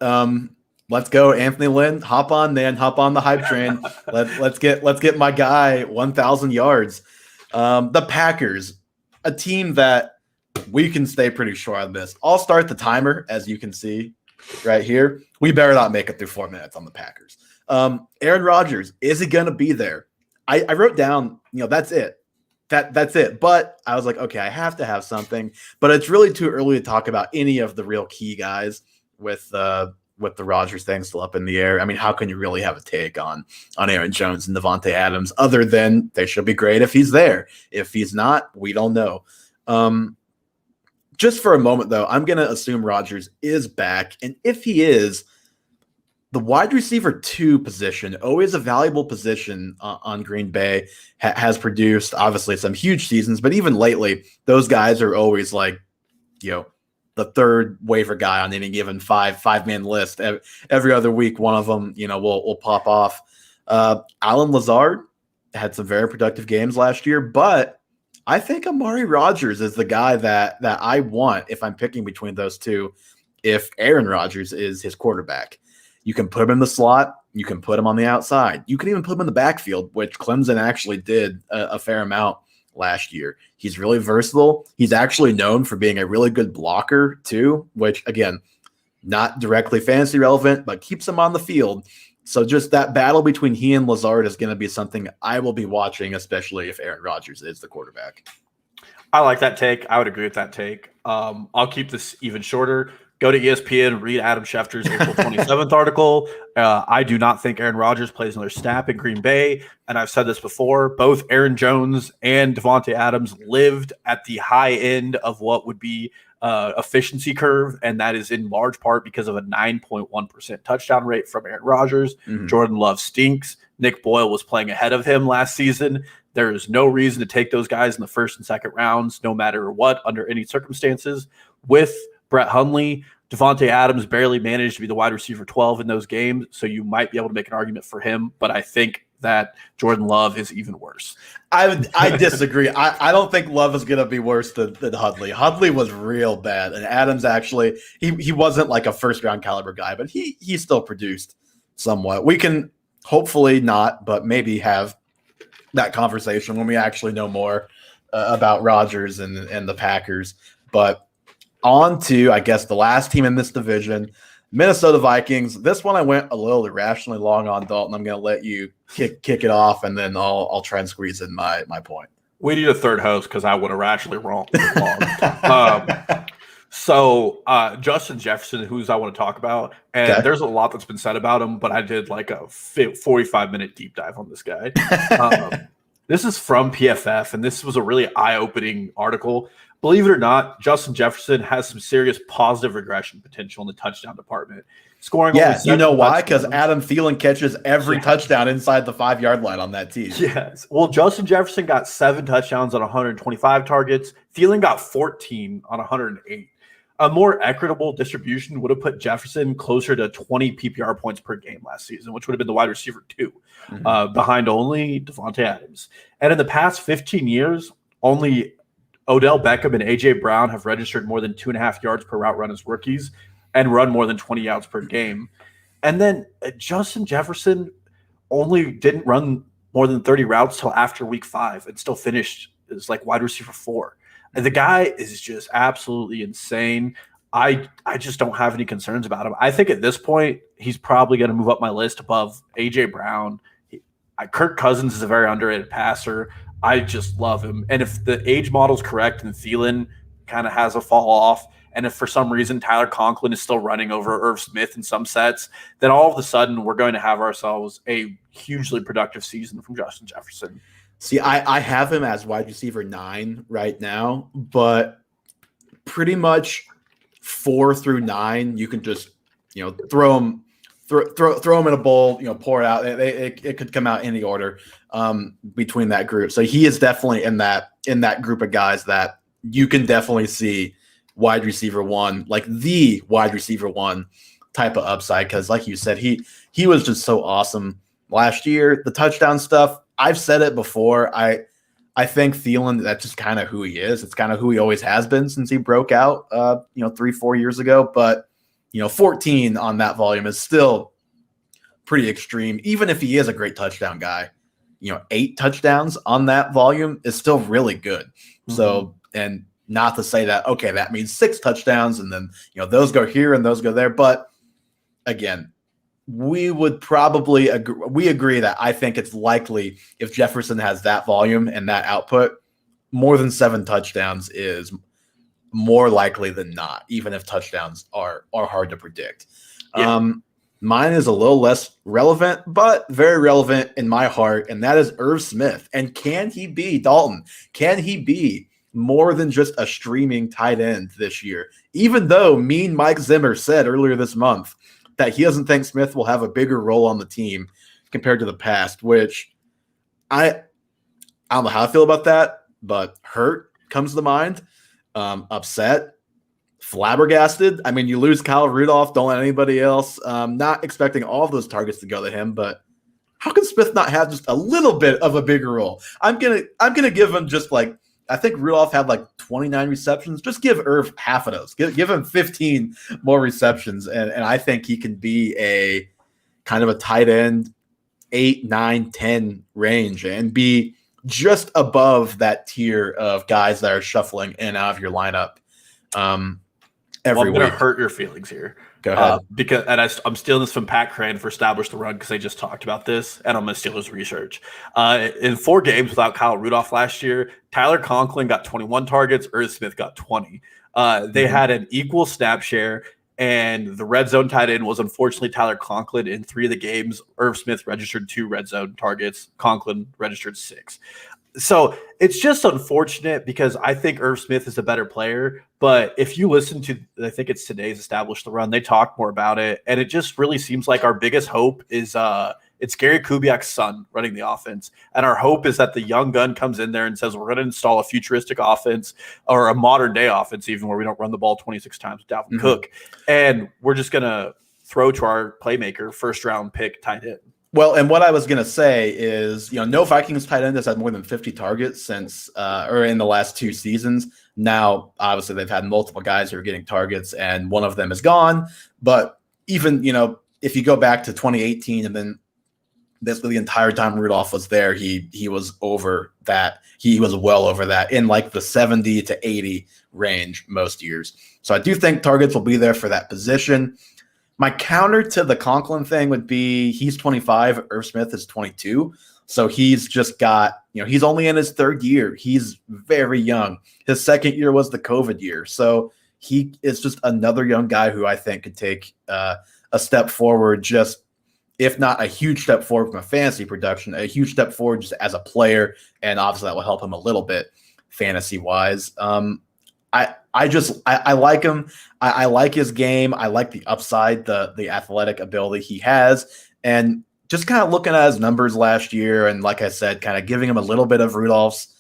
Let's go, Anthony Lynn. Hop on the hype train. let's get my guy 1,000 yards. The Packers, a team that we can stay pretty sure on this. I'll start the timer, as you can see right here. We better not make it through 4 minutes on the Packers. Aaron Rodgers, is he going to be there? I wrote down, that's it. That's it. But I was like, okay, I have to have something. But it's really too early to talk about any of the real key guys with the Rodgers thing still up in the air. How can you really have a take on Aaron Jones and Devontae Adams other than they should be great if he's there? If he's not, we don't know. Just for a moment, though, I'm going to assume Rodgers is back. And if he is, the wide receiver 2 position, always a valuable position on Green Bay, has produced, obviously, some huge seasons. But even lately, those guys are always like, the third waiver guy on any given five-man list. Every other week, one of them, will pop off. Alan Lazard had some very productive games last year, but I think Amari Rodgers is the guy that I want if I'm picking between those two. If Aaron Rodgers is his quarterback, you can put him in the slot. You can put him on the outside. You can even put him in the backfield, which Clemson actually did a fair amount last year. He's really versatile. He's actually known for being a really good blocker too, which again, not directly fantasy relevant, but keeps him on the field. So just that battle between he and Lazard is going to be something I will be watching, especially if Aaron Rodgers is the quarterback. I like that take. I would agree with that take. I'll keep this even shorter. Go to ESPN, read Adam Schefter's April 27th article. I do not think Aaron Rodgers plays another snap in Green Bay. And I've said this before, both Aaron Jones and Devontae Adams lived at the high end of what would be efficiency curve, and that is in large part because of a 9.1% touchdown rate from Aaron Rodgers. Mm-hmm. Jordan Love stinks. Nick Boyle was playing ahead of him last season. There is no reason to take those guys in the first and second rounds, no matter what, under any circumstances. With Brett Hundley, Devontae Adams barely managed to be the wide receiver 12 in those games, so you might be able to make an argument for him, but I think that Jordan Love is even worse. I disagree. I don't think Love is going to be worse than Hundley. Hundley was real bad, and Adams actually he wasn't like a first-round caliber guy, but he still produced somewhat. We can hopefully not, but maybe have that conversation when we actually know more about Rodgers and the Packers. But on to, I guess, the last team in this division, Minnesota Vikings. This one I went a little irrationally long on, Dalton. I'm going to let you kick it off, and then I'll try and squeeze in my point. We need a third host because I went irrationally long. So Justin Jefferson, who's I want to talk about, and okay, there's a lot that's been said about him, but I did like a 45-minute deep dive on this guy. This is from PFF, and this was a really eye-opening article. Believe it or not, Justin Jefferson has some serious positive regression potential in the touchdown department. Scoring only You know 7 why? Because touchdowns. Adam Thielen catches every touchdown inside the 5-yard line on that team. Yes. Well, Justin Jefferson got 7 touchdowns on 125 targets. Thielen got 14 on 108. A more equitable distribution would have put Jefferson closer to 20 PPR points per game last season, which would have been the wide receiver 2, behind only Devontae Adams. And in the past 15 years, only Odell Beckham and A.J. Brown have registered more than 2.5 yards per route run as rookies and run more than 20 yards per game. And then Justin Jefferson only didn't run more than 30 routes till after week 5 and still finished as like wide receiver 4. And the guy is just absolutely insane. I just don't have any concerns about him. I think at this point, he's probably going to move up my list above A.J. Brown. Kirk Cousins is a very underrated passer. I just love him. And if the age model is correct and Thielen kind of has a fall off, and if for some reason Tyler Conklin is still running over Irv Smith in some sets, then all of a sudden we're going to have ourselves a hugely productive season from Justin Jefferson. See, I have him as wide receiver 9 right now, but pretty much 4 through 9, you can just throw them in a bowl, pour it out. It could come out any order between that group. So he is definitely in that group of guys that you can definitely see wide receiver 1, like the wide receiver 1 type of upside. Because like you said, he was just so awesome last year. The touchdown stuff, I've said it before. I think Thielen, that's just kind of who he is. It's kind of who he always has been since he broke out 3-4 years ago. But 14 on that volume is still pretty extreme. Even if he is a great touchdown guy, 8 touchdowns on that volume is still really good. So, and not to say that, okay, that means 6 touchdowns and then, those go here and those go there. But again, we would probably agree that I think it's likely if Jefferson has that volume and that output, more than 7 touchdowns is more likely than not, even if touchdowns are hard to predict. Yeah. Mine is a little less relevant, but very relevant in my heart, and that is Irv Smith. And can he be, Dalton, can he be more than just a streaming tight end this year? Even though mean Mike Zimmer said earlier this month that he doesn't think Smith will have a bigger role on the team compared to the past, which I don't know how I feel about that, but hurt comes to mind. Upset, flabbergasted. I mean, you lose Kyle Rudolph, don't let anybody else. Not expecting all of those targets to go to him, but how can Smith not have just a little bit of a bigger role? I'm gonna give him just like, I think Rudolph had like 29 receptions. Just give Irv half of those. Give him 15 more receptions, and I think he can be a kind of a tight end 8, 9, 10 range and be just above that tier of guys that are shuffling in and out of your lineup every week. I'm going to hurt your feelings here. Go ahead. Because I'm stealing this from Pat Crane for Establish the Run because they just talked about this, and I'm going to steal his research. In 4 games without Kyle Rudolph last year, Tyler Conklin got 21 targets, Irv Smith got 20. They had an equal snap share, and the red zone tight end was unfortunately Tyler Conklin. In 3 of the games, Irv Smith registered 2 red zone targets. Conklin registered 6. So it's just unfortunate because I think Irv Smith is a better player. But if you listen to, I think it's today's Establish the Run, they talk more about it. And it just really seems like our biggest hope is it's Gary Kubiak's son running the offense. And our hope is that the young gun comes in there and says, we're going to install a futuristic offense or a modern day offense, even where we don't run the ball 26 times with Dalvin Cook. And we're just going to throw to our playmaker, first round pick tight end. Well, and what I was going to say is, no Vikings tight end has had more than 50 targets since or in the last 2 seasons. Now, obviously, they've had multiple guys who are getting targets, and one of them is gone. But even, if you go back to 2018 and then basically the entire time Rudolph was there, he was over that. He was well over that in like the 70 to 80 range most years. So I do think targets will be there for that position. My counter to the Conklin thing would be he's 25, Irv Smith is 22. So he's just got, he's only in his 3rd year. He's very young. His 2nd year was the COVID year. So he is just another young guy who I think could take a step forward just if not a huge step forward from a fantasy production, a huge step forward just as a player, and obviously that will help him a little bit fantasy wise. I like him. I like his game. I like the upside, the athletic ability he has, and just kind of looking at his numbers last year, and like I said, kind of giving him a little bit of Rudolph's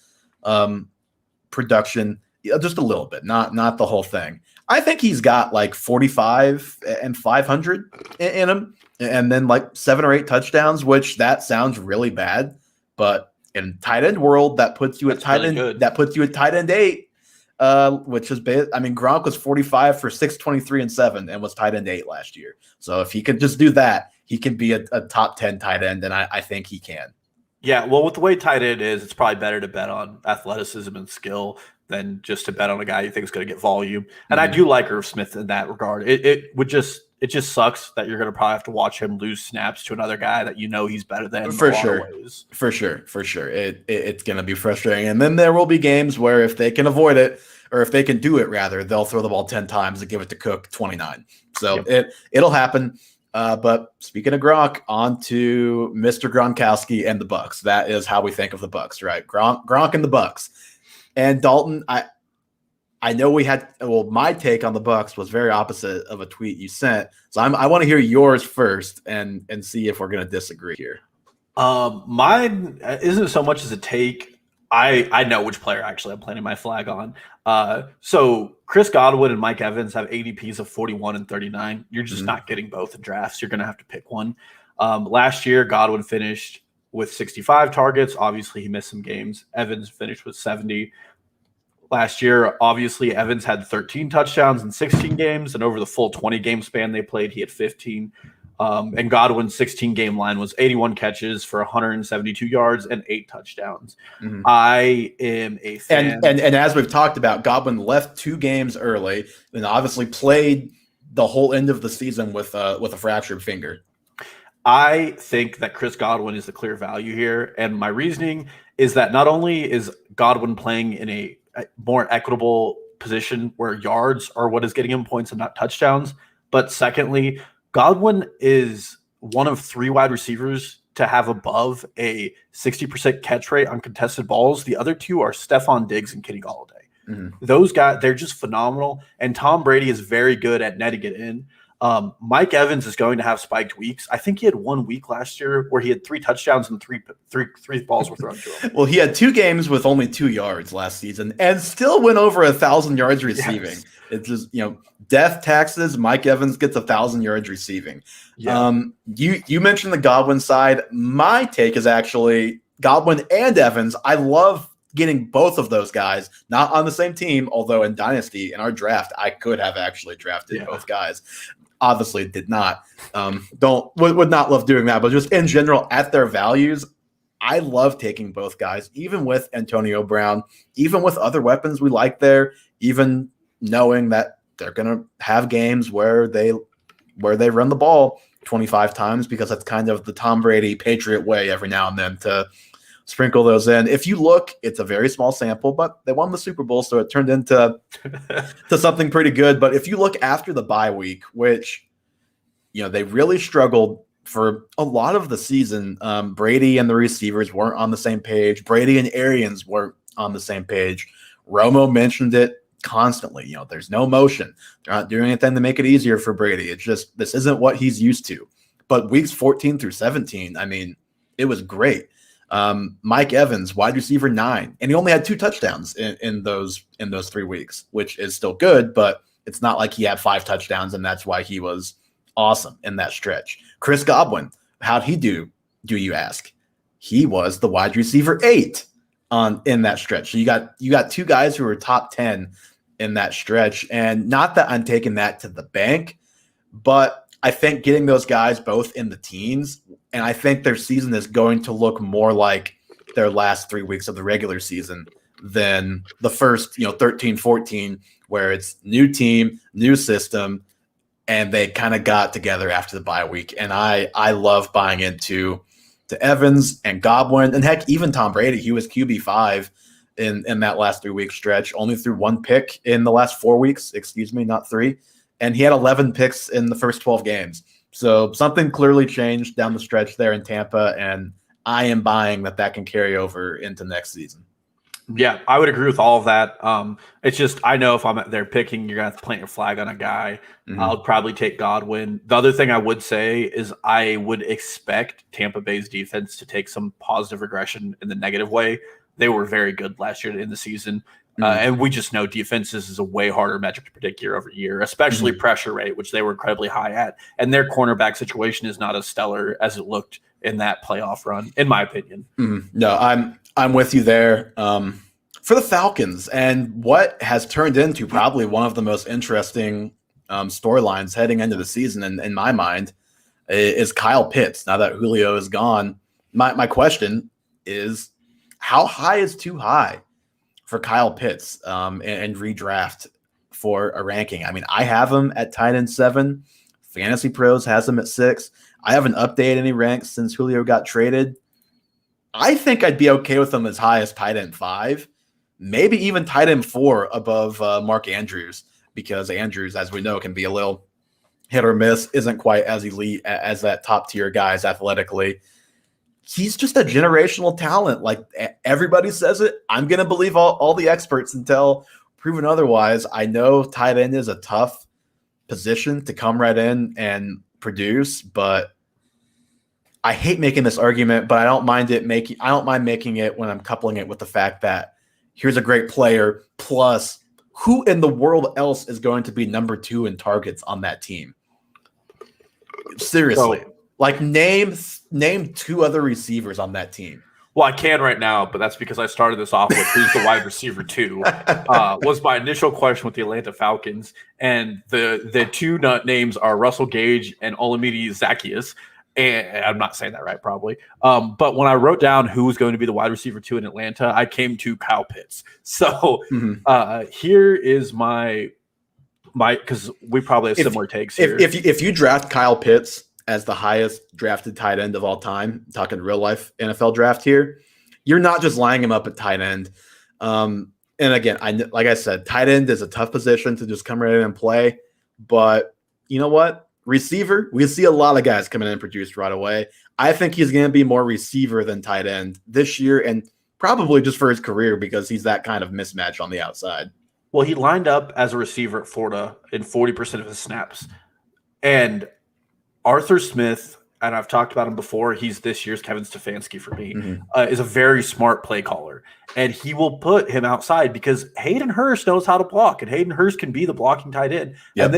production, just a little bit, not the whole thing. I think he's got like 45 and 500 in him, and then like 7 or 8 touchdowns, which that sounds really bad, but in tight end world, that puts you at tight end. Good. That puts you at tight end 8, which is bad. I mean, Gronk was 45 for 623 and 7, and was tight end 8 last year. So if he could just do that, he can be a top 10 tight end, and I think he can. Yeah, well, with the way tight end is, it's probably better to bet on athleticism and skill than just to bet on a guy you think is going to get volume. And I do like Irv Smith in that regard. It just sucks that you're going to probably have to watch him lose snaps to another guy that you know he's better than. For sure. It's going to be frustrating. And then there will be games where if they can avoid it, or if they can do it rather, they'll throw the ball 10 times and give it to Cook 29. So it'll happen. But speaking of Gronk, on to Mr. Gronkowski and the Bucs. That is how we think of the Bucs, right? Gronk and the Bucs. And Dalton, I know my take on the Bucs was very opposite of a tweet you sent. So I want to hear yours first and see if we're going to disagree here. Mine isn't so much as a take. I know which player actually I'm planting my flag on. So Chris Godwin and Mike Evans have ADPs of 41 and 39. You're just not getting both in drafts. You're going to have to pick one. Last year, Godwin finished with 65 targets. Obviously, he missed some games. Evans finished with 70. Last year, obviously, Evans had 13 touchdowns in 16 games, and over the full 20-game span they played, he had 15. And Godwin's 16-game line was 81 catches for 172 yards and 8 touchdowns. I am a fan. And as we've talked about, Godwin left 2 games early and obviously played the whole end of the season with a fractured finger. I think that Chris Godwin is the clear value here. And my reasoning is that not only is Godwin playing in a more equitable position where yards are what is getting him points and not touchdowns, but secondly, Godwin is one of 3 wide receivers to have above a 60% catch rate on contested balls. The other 2 are Stephon Diggs and Kenny Golladay. Those guys, they're just phenomenal. And Tom Brady is very good at netting it in. Mike Evans is going to have spiked weeks. I think he had 1 week last year where he had 3 touchdowns and three balls were thrown to him. Well, he had 2 games with only 2 yards last season and still went over 1,000 yards receiving. Yes. It's just, death taxes. Mike Evans gets 1,000 yards receiving. Yeah. You mentioned the Godwin side. My take is actually Godwin and Evans. I love getting both of those guys, not on the same team, although in Dynasty, in our draft, I could have actually drafted both guys. Obviously did not. Would not love doing that, but just in general, at their values, I love taking both guys, even with Antonio Brown, even with other weapons we like there, even knowing that they're going to have games where they run the ball 25 times, because that's kind of the Tom Brady Patriot way every now and then to sprinkle those in. If you look, it's a very small sample, but they won the Super Bowl, so it turned into to something pretty good. But if you look after the bye week, which they really struggled for a lot of the season, Brady and the receivers weren't on the same page. Brady and Arians weren't on the same page. Romo mentioned it constantly. There's no motion. They're not doing anything to make it easier for Brady. It's just, this isn't what he's used to. But weeks 14 through 17, I mean, it was great. Mike Evans, wide receiver 9, and he only had 2 touchdowns in those 3 weeks, which is still good, but it's not like he had 5 touchdowns and that's why he was awesome in that stretch. Chris Godwin, how'd he do you ask? He was the wide receiver 8 in that stretch. So you got 2 guys who were top 10 in that stretch, and not that I'm taking that to the bank, but I think getting those guys both in the teens, and I think their season is going to look more like their last 3 weeks of the regular season than the first, 13, 14, where it's new team, new system, and they kind of got together after the bye week. And I love buying into Evans and Godwin, and heck, even Tom Brady. He was QB5 in that last 3 week stretch, only threw 1 pick in the last 4 weeks, not 3. And he had 11 picks in the first 12 games. So something clearly changed down the stretch there in Tampa, and I am buying that can carry over into next season. Yeah, I would agree with all of that. It's just I know if I'm there picking, you're gonna have to plant your flag on a guy. I'll probably take Godwin. The other thing I would say is I would expect Tampa Bay's defense to take some positive regression in the negative way. They were very good last year in the season. And we just know defenses is a way harder metric to predict year over year, especially pressure rate, which they were incredibly high at. And their cornerback situation is not as stellar as it looked in that playoff run, in my opinion. No, I'm with you there. For the Falcons, and what has turned into probably one of the most interesting storylines heading into the season, in my mind, is Kyle Pitts. Now that Julio is gone, my question is, how high is too high for Kyle Pitts and redraft for a ranking? I mean, I have him at tight end 7. Fantasy Pros has him at 6. I haven't updated any ranks since Julio got traded. I think I'd be okay with him as high as tight end 5, maybe even tight end 4 above Mark Andrews, because Andrews, as we know, can be a little hit or miss, isn't quite as elite as that top tier guys athletically. He's just a generational talent. Like everybody says it. I'm going to believe all the experts until proven otherwise. I know tight end is a tough position to come right in and produce, but I hate making this argument, but I don't mind making it when I'm coupling it with the fact that here's a great player, plus who in the world else is going to be number 2 in targets on that team? Seriously. Like name 2 other receivers on that team. Well, I can right now, but that's because I started this off with who's the wide receiver 2 was my initial question with the Atlanta Falcons. And the 2 names are Russell Gage and Olamide Zaccheaus. And I'm not saying that right, probably. But when I wrote down who was going to be the wide receiver 2 in Atlanta, I came to Kyle Pitts. So here is my because we probably have similar takes here. If you draft Kyle Pitts as the highest drafted tight end of all time, talking real life NFL draft here, you're not just lining him up at tight end. And again, like I said, tight end is a tough position to just come right in and play. But you know what? Receiver, we see a lot of guys coming in and produce right away. I think he's going to be more receiver than tight end this year, and probably just for his career because he's that kind of mismatch on the outside. Well, he lined up as a receiver at Florida in 40% of his snaps. And Arthur Smith, and I've talked about him before, he's this year's Kevin Stefanski for me, is a very smart play caller. And he will put him outside because Hayden Hurst knows how to block, and Hayden Hurst can be the blocking tight end. Yep.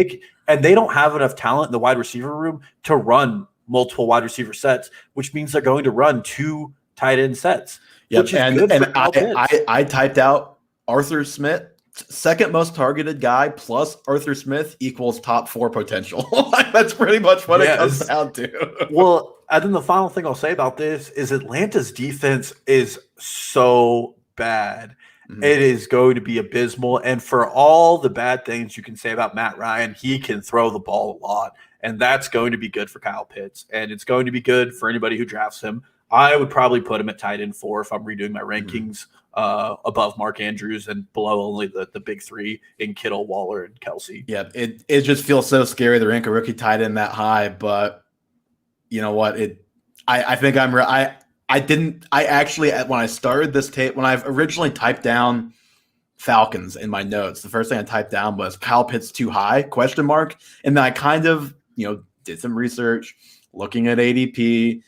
And they don't have enough talent in the wide receiver room to run multiple wide receiver sets, which means they're going to run 2 tight end sets. Yep. Which is good for I typed out Arthur Smith, second most targeted guy, plus Arthur Smith equals top 4 potential. That's pretty much what it comes down to. Well, and then the final thing I'll say about this is Atlanta's defense is so bad. It is going to be abysmal. And for all the bad things you can say about Matt Ryan, he can throw the ball a lot. And that's going to be good for Kyle Pitts. And it's going to be good for anybody who drafts him. I would probably put him at tight end 4 if I'm redoing my rankings, above Mark Andrews and below only the big 3 in Kittle, Waller, and Kelsey. Yeah, it just feels so scary to rank a rookie tight end that high. But you know what? I think I'm right. I actually, when I started this tape, when I've originally typed down Falcons in my notes, the first thing I typed down was Kyle Pitts too high, ? And then I kind of, did some research, looking at ADP,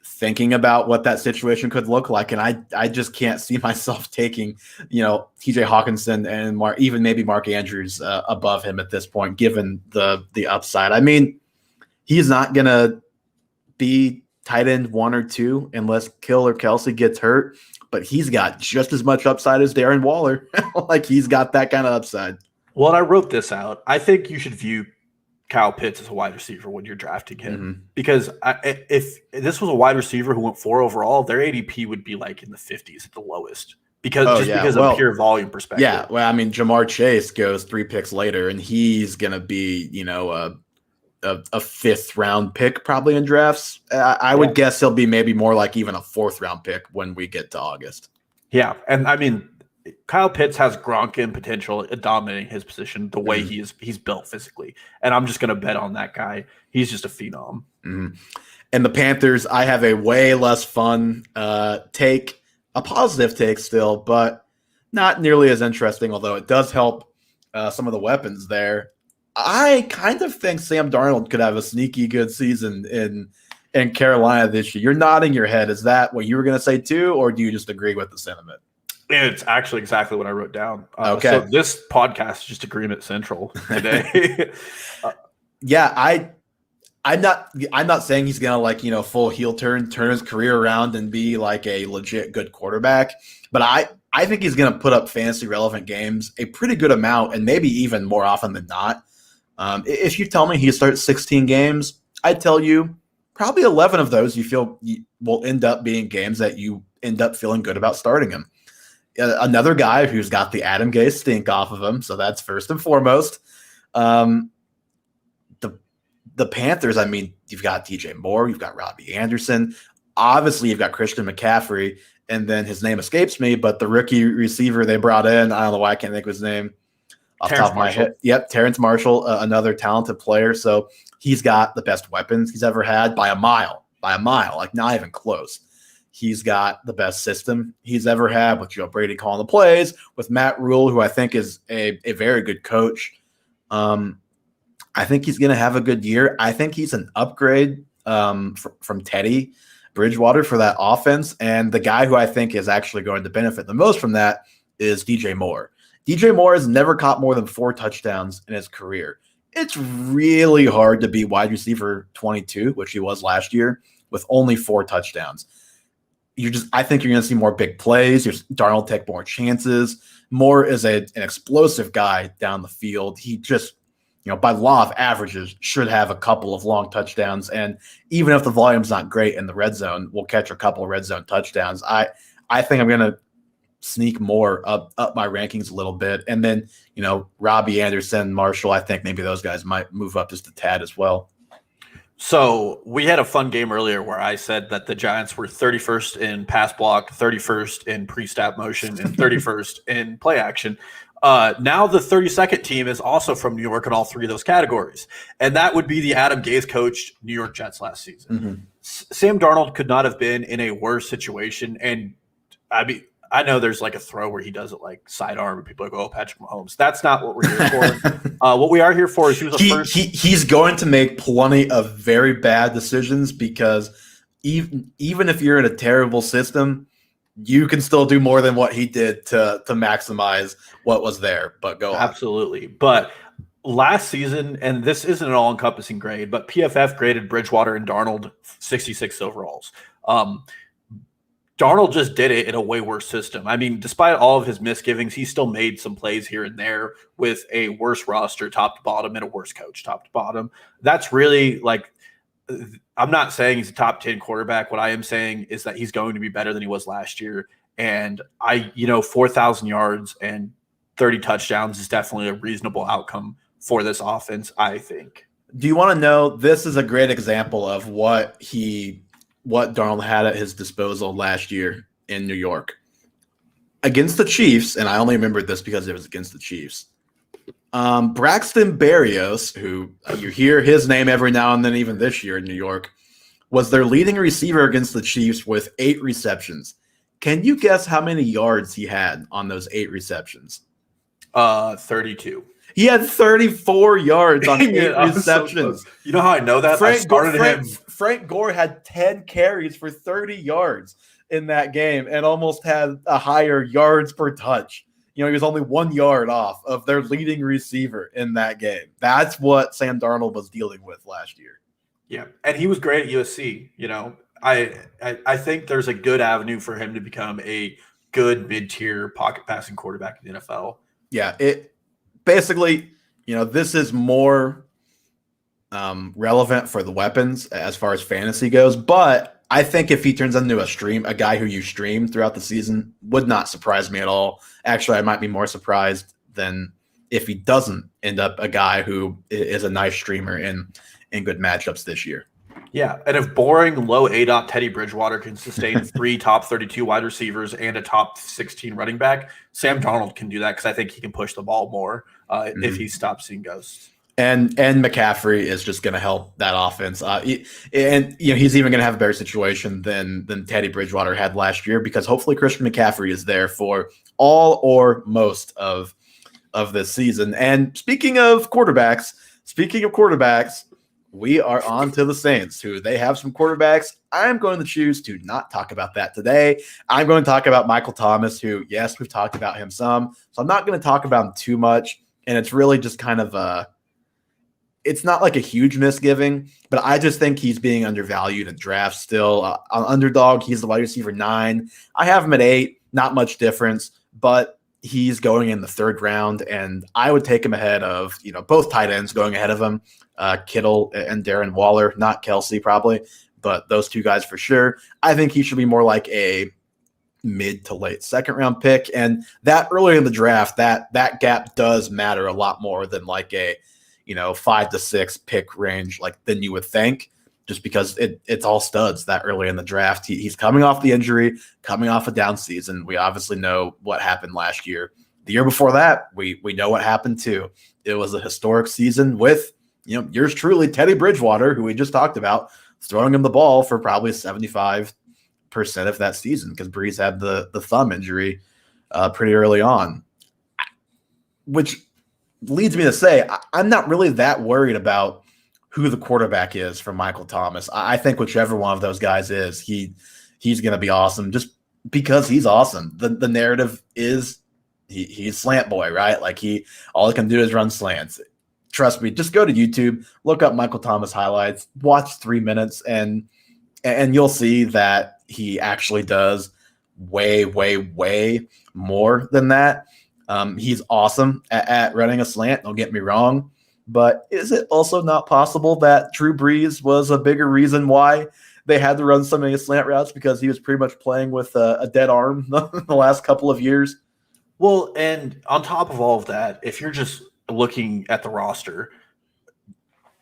thinking about what that situation could look like. And I just can't see myself taking, TJ Hawkinson and even maybe Mark Andrews above him at this point, given the upside. I mean, he's not going to be tight end 1 or 2 unless Kill or Kelsey gets hurt, but he's got just as much upside as Darren Waller. Like he's got that kind of upside. Well, I wrote this out. I think you should view Kyle Pitts as a wide receiver when you're drafting him, because if this was a wide receiver who went 4 overall, their ADP would be like in the 50s at the lowest because of pure volume perspective. Yeah. Well, I mean, Jamar Chase goes 3 picks later and he's going to be, a 5th round pick probably in drafts. I would guess he'll be maybe more like even a 4th round pick when we get to August. Yeah. And I mean, Kyle Pitts has Gronkin potential at dominating his position the way he's built physically. And I'm just going to bet on that guy. He's just a phenom. And the Panthers, I have a way less fun take, a positive take still, but not nearly as interesting, although it does help some of the weapons there. I kind of think Sam Darnold could have a sneaky good season in Carolina this year. You're nodding your head. Is that what you were going to say too, or do you just agree with the sentiment? It's actually exactly what I wrote down. Okay. So this podcast is just agreement central today. Yeah, I'm not saying he's gonna full heel turn his career around and be like a legit good quarterback, but I think he's gonna put up fantasy relevant games a pretty good amount, and maybe even more often than not. If you tell me he starts 16 games, I'd tell you probably 11 of those you feel will end up being games that you end up feeling good about starting him. Another guy who's got the Adam Gase stink off of him, so that's first and foremost. The Panthers, I mean, you've got DJ Moore, you've got Robbie Anderson. Obviously, you've got Christian McCaffrey, and then his name escapes me, but the rookie receiver they brought in, I don't know why I can't think of his name off the top of my head. Yep, Terrence Marshall, another talented player. So he's got the best weapons he's ever had by a mile, like not even close. He's got the best system he's ever had with Joe Brady calling the plays, with Matt Rule, who I think is a very good coach. I think he's going to have a good year. I think he's an upgrade from Teddy Bridgewater for that offense. And the guy who I think is actually going to benefit the most from that is DJ Moore. DJ Moore has never caught more than 4 touchdowns in his career. It's really hard to be wide receiver 22, which he was last year, with only 4 touchdowns. I think you're going to see more big plays. Darnold take more chances. Moore is an explosive guy down the field. He just, by law of averages, should have a couple of long touchdowns. And even if the volume's not great in the red zone, we'll catch a couple of red zone touchdowns. I think I'm going to sneak more up my rankings a little bit. And then, Robbie Anderson, Marshall, I think maybe those guys might move up just a tad as well. So we had a fun game earlier where I said that the Giants were 31st in pass block, 31st in pre-snap motion, and 31st in play action. Now the 32nd team is also from New York in all 3 of those categories. And that would be the Adam Gase coached New York Jets last season. Mm-hmm. Sam Darnold could not have been in a worse situation. And I know there's like a throw where he does it like sidearm and people are like, oh, Patrick Mahomes. That's not what we're here for. What we are here for is he's going to make plenty of very bad decisions, because even if you're in a terrible system, you can still do more than what he did to maximize what was there. But go on. Absolutely. But last season, and this isn't an all-encompassing grade, but PFF graded Bridgewater and Darnold 66 overalls. Darnold just did it in a way worse system. I mean, despite all of his misgivings, he still made some plays here and there with a worse roster top to bottom and a worse coach top to bottom. That's really I'm not saying he's a top 10 quarterback. What I am saying is that he's going to be better than he was last year. And 4,000 yards and 30 touchdowns is definitely a reasonable outcome for this offense, I think. Do you want to know, this is a great example of what Darnold had at his disposal last year in New York against the Chiefs. And I only remembered this because it was against the Chiefs. Braxton Berrios, who you hear his name every now and then, even this year in New York, was their leading receiver against the Chiefs with 8 receptions. Can you guess how many yards he had on those 8 receptions? 32. He had 34 yards on 8 receptions. So you know how I know that? Frank Gore had 10 carries for 30 yards in that game and almost had a higher yards per touch. He was only 1 yard off of their leading receiver in that game. That's what Sam Darnold was dealing with last year. Yeah, and he was great at USC. I think there's a good avenue for him to become a good mid-tier pocket passing quarterback in the NFL. Yeah, basically, this is more relevant for the weapons as far as fantasy goes. But I think if he turns into a guy who you stream throughout the season, would not surprise me at all. Actually, I might be more surprised than if he doesn't end up a guy who is a nice streamer in good matchups this year. Yeah, and if boring low ADOT Teddy Bridgewater can sustain 3 top 32 wide receivers and a top 16 running back, Sam Darnold can do that because I think he can push the ball more if he stops seeing ghosts. And McCaffrey is just going to help that offense. And he's even going to have a better situation than Teddy Bridgewater had last year because hopefully Christian McCaffrey is there for all or most of this season. And speaking of quarterbacks, we are on to the Saints, who they have some quarterbacks. I'm going to choose to not talk about that today. I'm going to talk about Michael Thomas, who, yes, we've talked about him some. So I'm not going to talk about him too much. And it's really just kind of it's not like a huge misgiving, but I just think he's being undervalued in drafts still. On Underdog, he's the wide receiver 9. I have him at 8, not much difference, but he's going in the 3rd round, and I would take him ahead of, both tight ends going ahead of him, Kittle and Darren Waller, not Kelsey probably, but those 2 guys for sure. I think he should be more like a mid to late 2nd round pick, and that early in the draft, that gap does matter a lot more than like a 5 to 6 pick range than you would think, just because it's all studs that early in the draft. He's coming off the injury, coming off a down season. We obviously know what happened last year. The year before that, we know what happened too. It was a historic season with, yours truly, Teddy Bridgewater, who we just talked about, throwing him the ball for probably 75% of that season because Breeze had the thumb injury pretty early on, which leads me to say I'm not really that worried about who the quarterback is for Michael Thomas. I think whichever one of those guys is, he's going to be awesome just because he's awesome. The narrative is he's slant boy, right? All he can do is run slants. Trust me, just go to YouTube, look up Michael Thomas highlights, watch 3 minutes, and you'll see that he actually does way, way, way more than that. He's awesome at running a slant, don't get me wrong, but is it also not possible that Drew Brees was a bigger reason why they had to run so many slant routes because he was pretty much playing with a dead arm the last couple of years? Well, and on top of all of that, if you're just looking at the roster,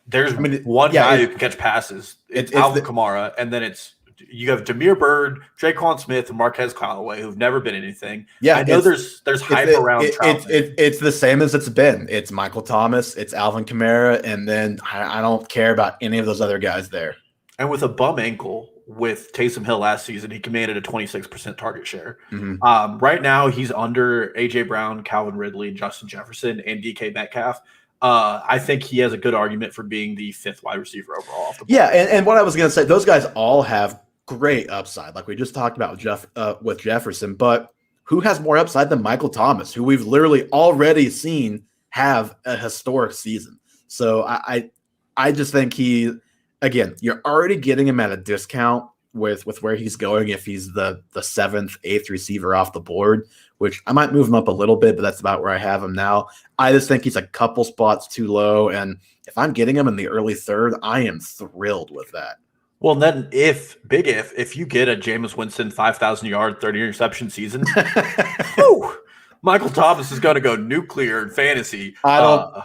there's one guy who can catch passes. It's Alvin Kamara, and then you have Damiere Byrd, Traquan Smith, and Marquez Callaway, who've never been anything. Yeah, I know there's hype around Troutman. It's the same as it's been. It's Michael Thomas, it's Alvin Kamara, and then I don't care about any of those other guys there. And with a bum ankle with Taysom Hill last season, he commanded a 26% target share. Mm-hmm. Right now, he's under A.J. Brown, Calvin Ridley, Justin Jefferson, and DK Metcalf. I think he has a good argument for being the 5th wide receiver overall off the ball. Yeah, and what I was going to say, those guys all have great upside, like we just talked about with Jefferson, but who has more upside than Michael Thomas, who we've literally already seen have a historic season? So I just think again, you're already getting him at a discount with where he's going if he's the 7th, 8th receiver off the board, which I might move him up a little bit, but that's about where I have him now. I just think he's a couple spots too low, and if I'm getting him in the early 3rd, I am thrilled with that. Well, then if you get a Jameis Winston 5,000-yard, 30-interception season, Michael Thomas is going to go nuclear in fantasy. I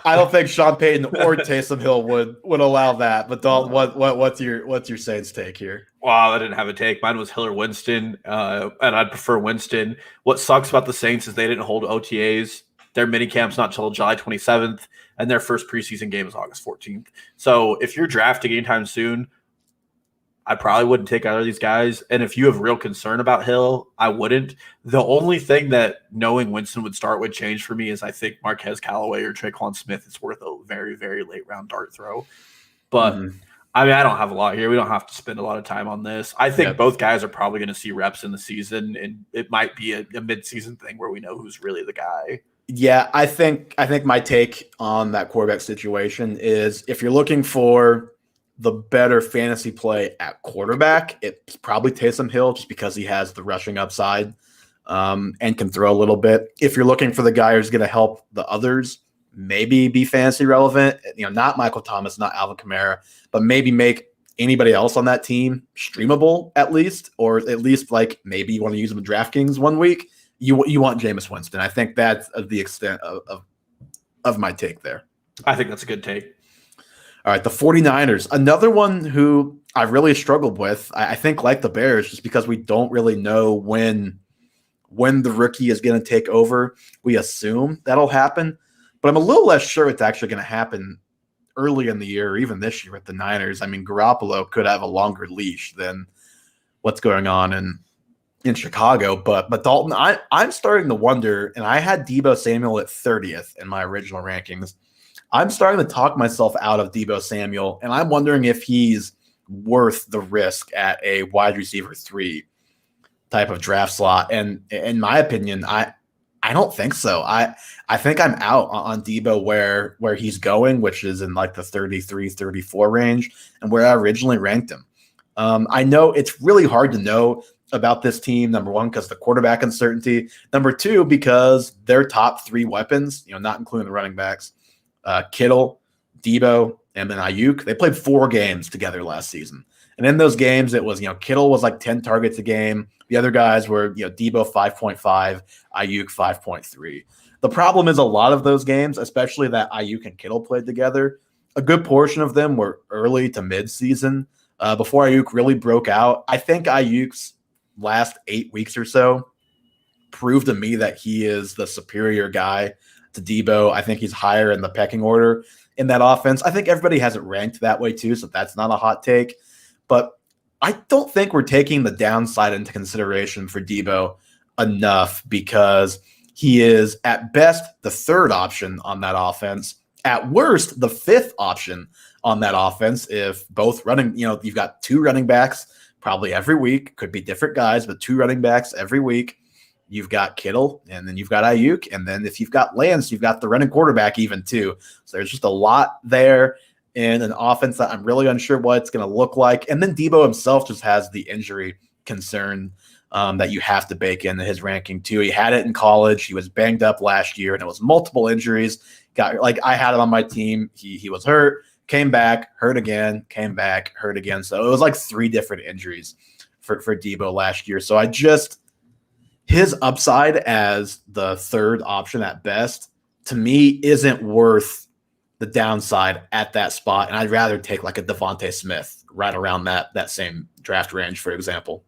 don't think Sean Payton or Taysom Hill would allow that. But Dalton, what's your Saints take here? Wow, I didn't have a take. Mine was Hill or Winston, and I'd prefer Winston. What sucks about the Saints is they didn't hold OTAs. Their minicamp's not until July 27th, and their first preseason game is August 14th. So if you're drafting anytime soon, I probably wouldn't take either of these guys. And if you have real concern about Hill, I wouldn't. The only thing that knowing Winston would start would change for me is I think Marquez Callaway or Traquan Smith is worth a very, very late round dart throw. But I don't have a lot here. We don't have to spend a lot of time on this. I think both guys are probably going to see reps in the season, and it might be a mid-season thing where we know who's really the guy. Yeah, I think my take on that quarterback situation is if you're looking for the better fantasy play at quarterback, it's probably Taysom Hill just because he has the rushing upside and can throw a little bit. If you're looking for the guy who's going to help the others maybe be fantasy relevant, not Michael Thomas, not Alvin Kamara, but maybe make anybody else on that team streamable at least, or at least maybe you want to use them in DraftKings one week, you want Jameis Winston. I think that's the extent of my take there. I think that's a good take. All right, the 49ers, another one who I really struggled with. I think like the Bears, just because we don't really know when the rookie is going to take over. We assume that'll happen, but I'm a little less sure it's actually going to happen early in the year or even this year with the Niners. I mean, Garoppolo could have a longer leash than what's going on in Chicago. But Dalton, I'm starting to wonder, and I had Deebo Samuel at 30th in my original rankings. I'm starting to talk myself out of Deebo Samuel, and I'm wondering if he's worth the risk at a wide receiver 3 type of draft slot. And in my opinion, I don't think so. I think I'm out on Deebo where he's going, which is in like the 33, 34 range, and where I originally ranked him. I know it's really hard to know about this team, number one, because the quarterback uncertainty. Number two, because their top 3 weapons, not including the running backs, Kittle, Deebo, and then Ayuk, they played 4 games together last season. And in those games, it was, Kittle was like 10 targets a game. The other guys were, Deebo 5.5, Ayuk 5.3. The problem is a lot of those games, especially that Ayuk and Kittle played together, a good portion of them were early to mid-season before Ayuk really broke out. I think Ayuk's last 8 weeks or so proved to me that he is the superior guy to Deebo. I think he's higher in the pecking order in that offense. I think everybody has it ranked that way too, so that's not a hot take. But I don't think we're taking the downside into consideration for Deebo enough, because he is at best the 3rd option on that offense, at worst the 5th option on that offense. If both running, you've got 2 running backs probably every week, could be different guys, but 2 running backs every week. You've got Kittle, and then you've got Ayuk, and then if you've got Lance, you've got the running quarterback even too. So there's just a lot there in an offense that I'm really unsure what it's going to look like. And then Deebo himself just has the injury concern that you have to bake into his ranking too. He had it in college. He was banged up last year, and it was multiple injuries. I had it on my team. He was hurt, came back, hurt again, came back, hurt again. So it was like 3 different injuries for Deebo last year. So his upside as the 3rd option at best, to me, isn't worth the downside at that spot. And I'd rather take like a Devontae Smith right around that same draft range, for example.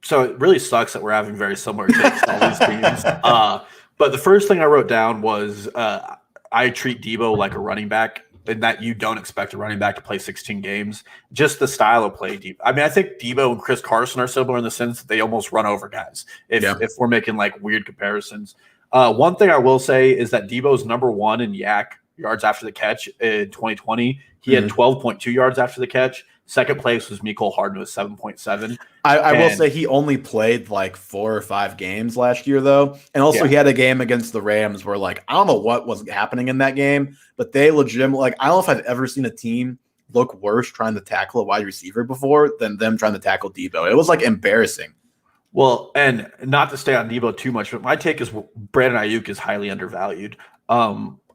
So it really sucks that we're having very similar takes on all these teams. But the first thing I wrote down was I treat Deebo like a running back, in that you don't expect a running back to play 16 games. Just the style of play. I mean, I think Deebo and Chris Carson are similar in the sense that they almost run over guys. If we're making like weird comparisons. One thing I will say is that Deebo's number 1 in yak yards after the catch in 2020. He had 12.2 yards after the catch. Second place was Mecole Hardman with 7.7. I will say he only played like 4 or 5 games last year, though. And also he had a game against the Rams where, like, I don't know what was happening in that game, but they legitimately, I don't know if I've ever seen a team look worse trying to tackle a wide receiver before than them trying to tackle Deebo. It was like embarrassing. Well, and not to stay on Deebo too much, but my take is Brandon Ayuk is highly undervalued.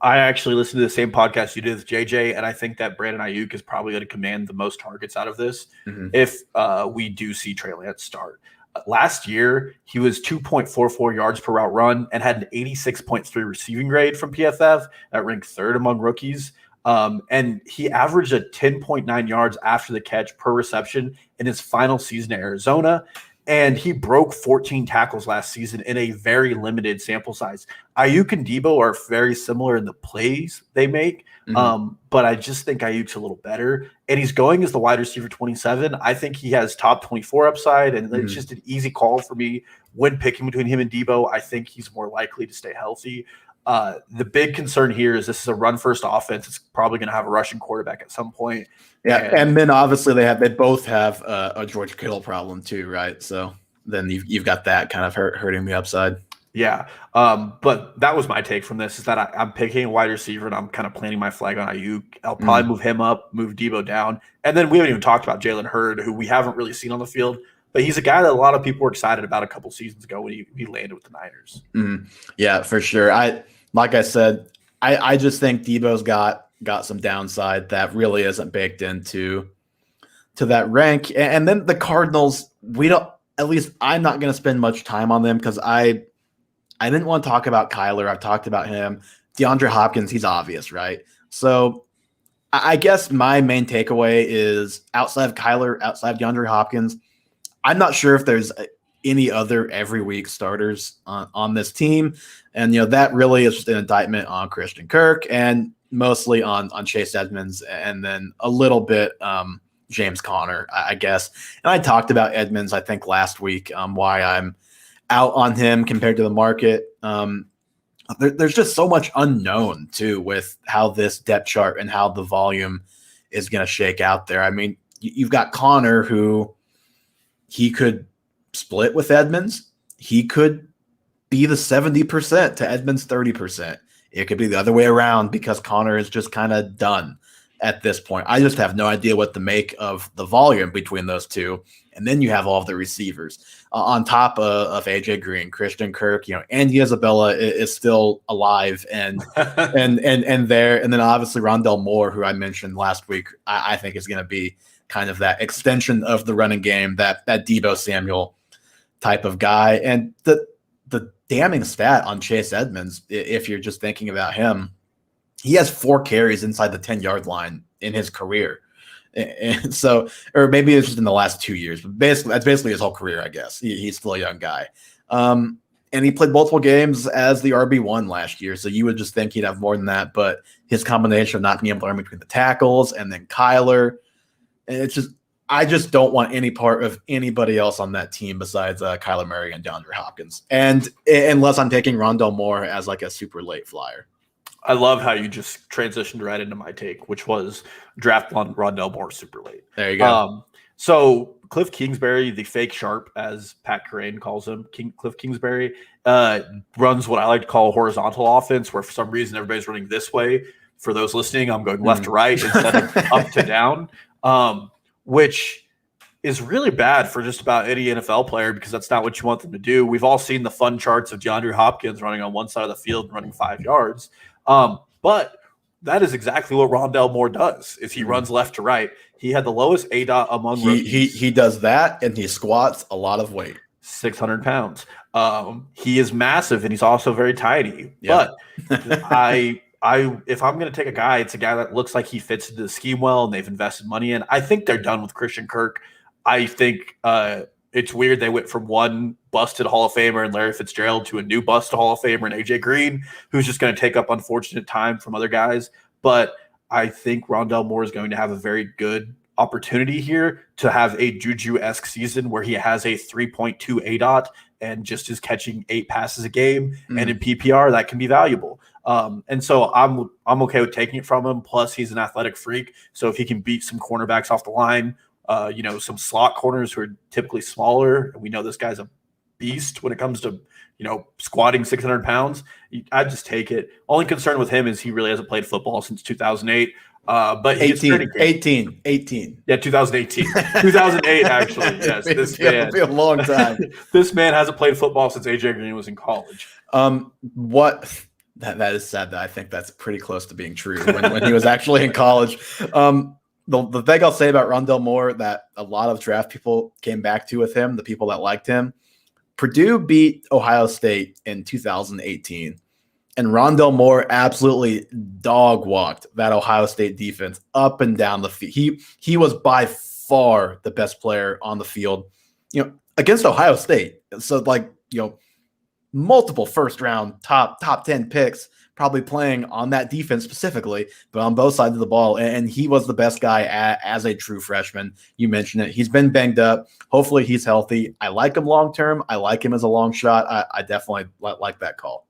I actually listened to the same podcast you did with JJ, and I think that Brandon Ayuk is probably going to command the most targets out of this if we do see Trey Lance start. Last year, he was 2.44 yards per route run and had an 86.3 receiving grade from PFF that ranked 3rd among rookies. And he averaged a 10.9 yards after the catch per reception in his final season at Arizona. And he broke 14 tackles last season in a very limited sample size. Ayuk and Deebo are very similar in the plays they make, but I just think Ayuk's a little better. And he's going as the wide receiver 27. I think he has top 24 upside, and it's just an easy call for me when picking between him and Deebo. I think he's more likely to stay healthy. The big concern here is this is a run-first offense. It's probably going to have a rushing quarterback at some point. Yeah, and then obviously they both have a George Kittle problem too, right? So then you've got that kind of hurting the upside. Yeah, but that was my take from this, is that I'm picking a wide receiver and I'm kind of planting my flag on Ayuk. I'll probably move him up, move Deebo down, and then we haven't even talked about Jalen Hurd, who we haven't really seen on the field, but he's a guy that a lot of people were excited about a couple seasons ago when he landed with the Niners. Yeah, for sure. Like I said, I just think Deebo's got some downside that really isn't baked into that rank. And then the Cardinals, at least I'm not going to spend much time on them because I didn't want to talk about Kyler. I've talked about him. DeAndre Hopkins, he's obvious, right? So I guess my main takeaway is outside of Kyler, outside of DeAndre Hopkins, I'm not sure if there's any other every week starters on this team. And, that really is just an indictment on Christian Kirk and mostly on Chase Edmonds and then a little bit James Conner, I guess. And I talked about Edmonds, I think, last week, why I'm out on him compared to the market. There's just so much unknown, too, with how this depth chart and how the volume is going to shake out there. I mean, you've got Conner, who he could split with Edmonds. He could be the 70% to Edmonds' 30%. It could be the other way around because Conner is just kind of done at this point. I just have no idea what to make of the volume between those two. And then you have all of the receivers on top of AJ Green, Christian Kirk, Andy Isabella is still alive and there. And then obviously Rondell Moore, who I mentioned last week, I think is going to be kind of that extension of the running game, that Deebo Samuel type of guy. And the damning stat on Chase Edmonds, if you're just thinking about him, he has 4 carries inside the 10-yard line in his career. And so, or maybe it's just in the last 2 years, but that's basically his whole career, I guess. He's still a young guy. And he played multiple games as the RB1 last year. So you would just think he'd have more than that, but his combination of not being able to run between the tackles and then Kyler, and I just don't want any part of anybody else on that team besides Kyler Murray and DeAndre Hopkins. And unless I'm taking Rondell Moore as like a super late flyer. I love how you just transitioned right into my take, which was draft Rondell Moore super late. There you go. So Cliff Kingsbury, the fake sharp, as Pat Kerrane calls him, Cliff Kingsbury, runs what I like to call a horizontal offense, where for some reason everybody's running this way. For those listening, I'm going left to right instead of up to down, which is really bad for just about any NFL player because that's not what you want them to do. We've all seen the fun charts of DeAndre Hopkins running on one side of the field and running 5 yards. But that is exactly what Rondell Moore does, is he runs left to right. He had the lowest ADOT among rookies. He does that, and he squats a lot of weight. 600 pounds. He is massive, and he's also very tiny. Yeah. But if I'm going to take a guy, it's a guy that looks like he fits into the scheme well, and they've invested money in. I think they're done with Christian Kirk. I think it's weird they went from one busted Hall of Famer and Larry Fitzgerald to a new busted Hall of Famer and AJ Green, who's just going to take up unfortunate time from other guys. But I think Rondell Moore is going to have a very good opportunity here to have a Juju-esque season where he has a 3.2 ADOT and just is catching 8 passes a game. And in PPR, that can be valuable. And so I'm okay with taking it from him. Plus, he's an athletic freak. So if he can beat some cornerbacks off the line, some slot corners who are typically smaller, and we know this guy's a beast when it comes to, squatting 600 pounds, I'd just take it. Only concern with him is he really hasn't played football since 2008. But 18. Yeah, 2018. 2008, actually. Yes, this man. It'll be a long time. This man hasn't played football since AJ Green was in college. That is sad. That I think that's pretty close to being true when he was actually in college. The thing I'll say about Rondell Moore that a lot of draft people came back to with him, the people that liked him, Purdue beat Ohio State in 2018, and Rondell Moore absolutely dog walked that Ohio State defense up and down the field. He was by far the best player on the field, against Ohio State. So multiple first round top 10 picks probably playing on that defense specifically, but on both sides of the ball. And he was the best guy as a true freshman. You mentioned it. He's been banged up. Hopefully he's healthy. I like him long-term. I like him as a long shot. I definitely like that call.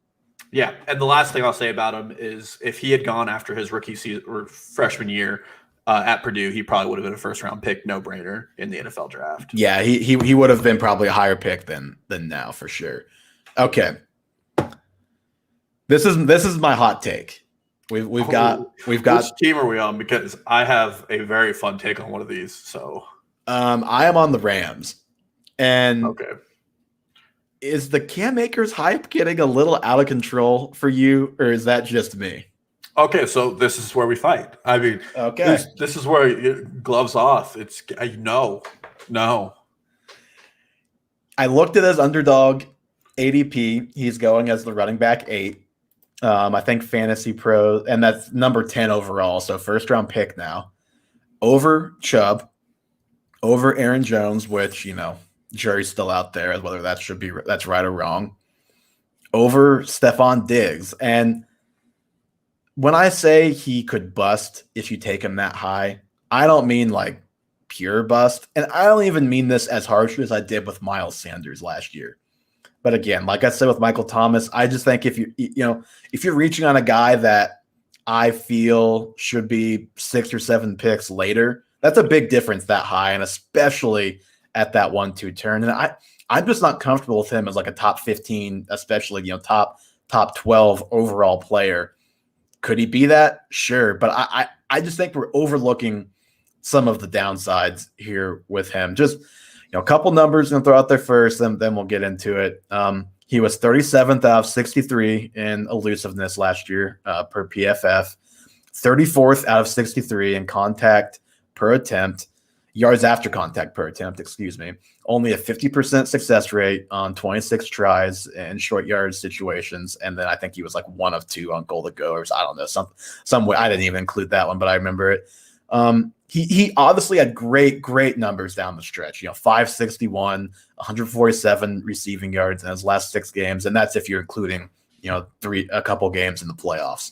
Yeah. And the last thing I'll say about him is if he had gone after his rookie season or freshman year at Purdue, he probably would have been a first-round pick, no brainer in the NFL draft. Yeah. He would have been probably a higher pick than now for sure. Okay. This is my hot take. We've got. Which team are we on? Because I have a very fun take on one of these. So, I am on the Rams, and okay, is the Cam Akers hype getting a little out of control for you, or is that just me? Okay, so this is where we fight. I mean, okay, this is where it gloves off. It's no. I looked at his underdog ADP. He's going as the running back 8. I think Fantasy Pro, and that's number 10 overall. So first round pick now. Over Chubb, over Aaron Jones, which, jury's still out there whether that's right or wrong. Over Stephon Diggs. And when I say he could bust if you take him that high, I don't mean like pure bust. And I don't even mean this as harshly as I did with Miles Sanders last year. But again, like I said with Michael Thomas, I just think if you're reaching on a guy that I feel should be 6 or 7 picks later, that's a big difference that high, and especially at that 1-2 turn. And I'm just not comfortable with him as like a top 15, especially top 12 overall player. Could he be that? Sure, but I just think we're overlooking some of the downsides here with him. Just a couple numbers I'm gonna throw out there first, then we'll get into it. He was 37th out of 63 in elusiveness last year per PFF, 34th out of 63 in contact per attempt, yards after contact per attempt, excuse me. Only a 50% success rate on 26 tries in short yard situations, and then I think he was like 1 of 2 on goal to goers. I don't know, some way. I didn't even include that one, but I remember it. He obviously had great numbers down the stretch. 561, 147 receiving yards in his last 6 games, and that's if you're including a couple games in the playoffs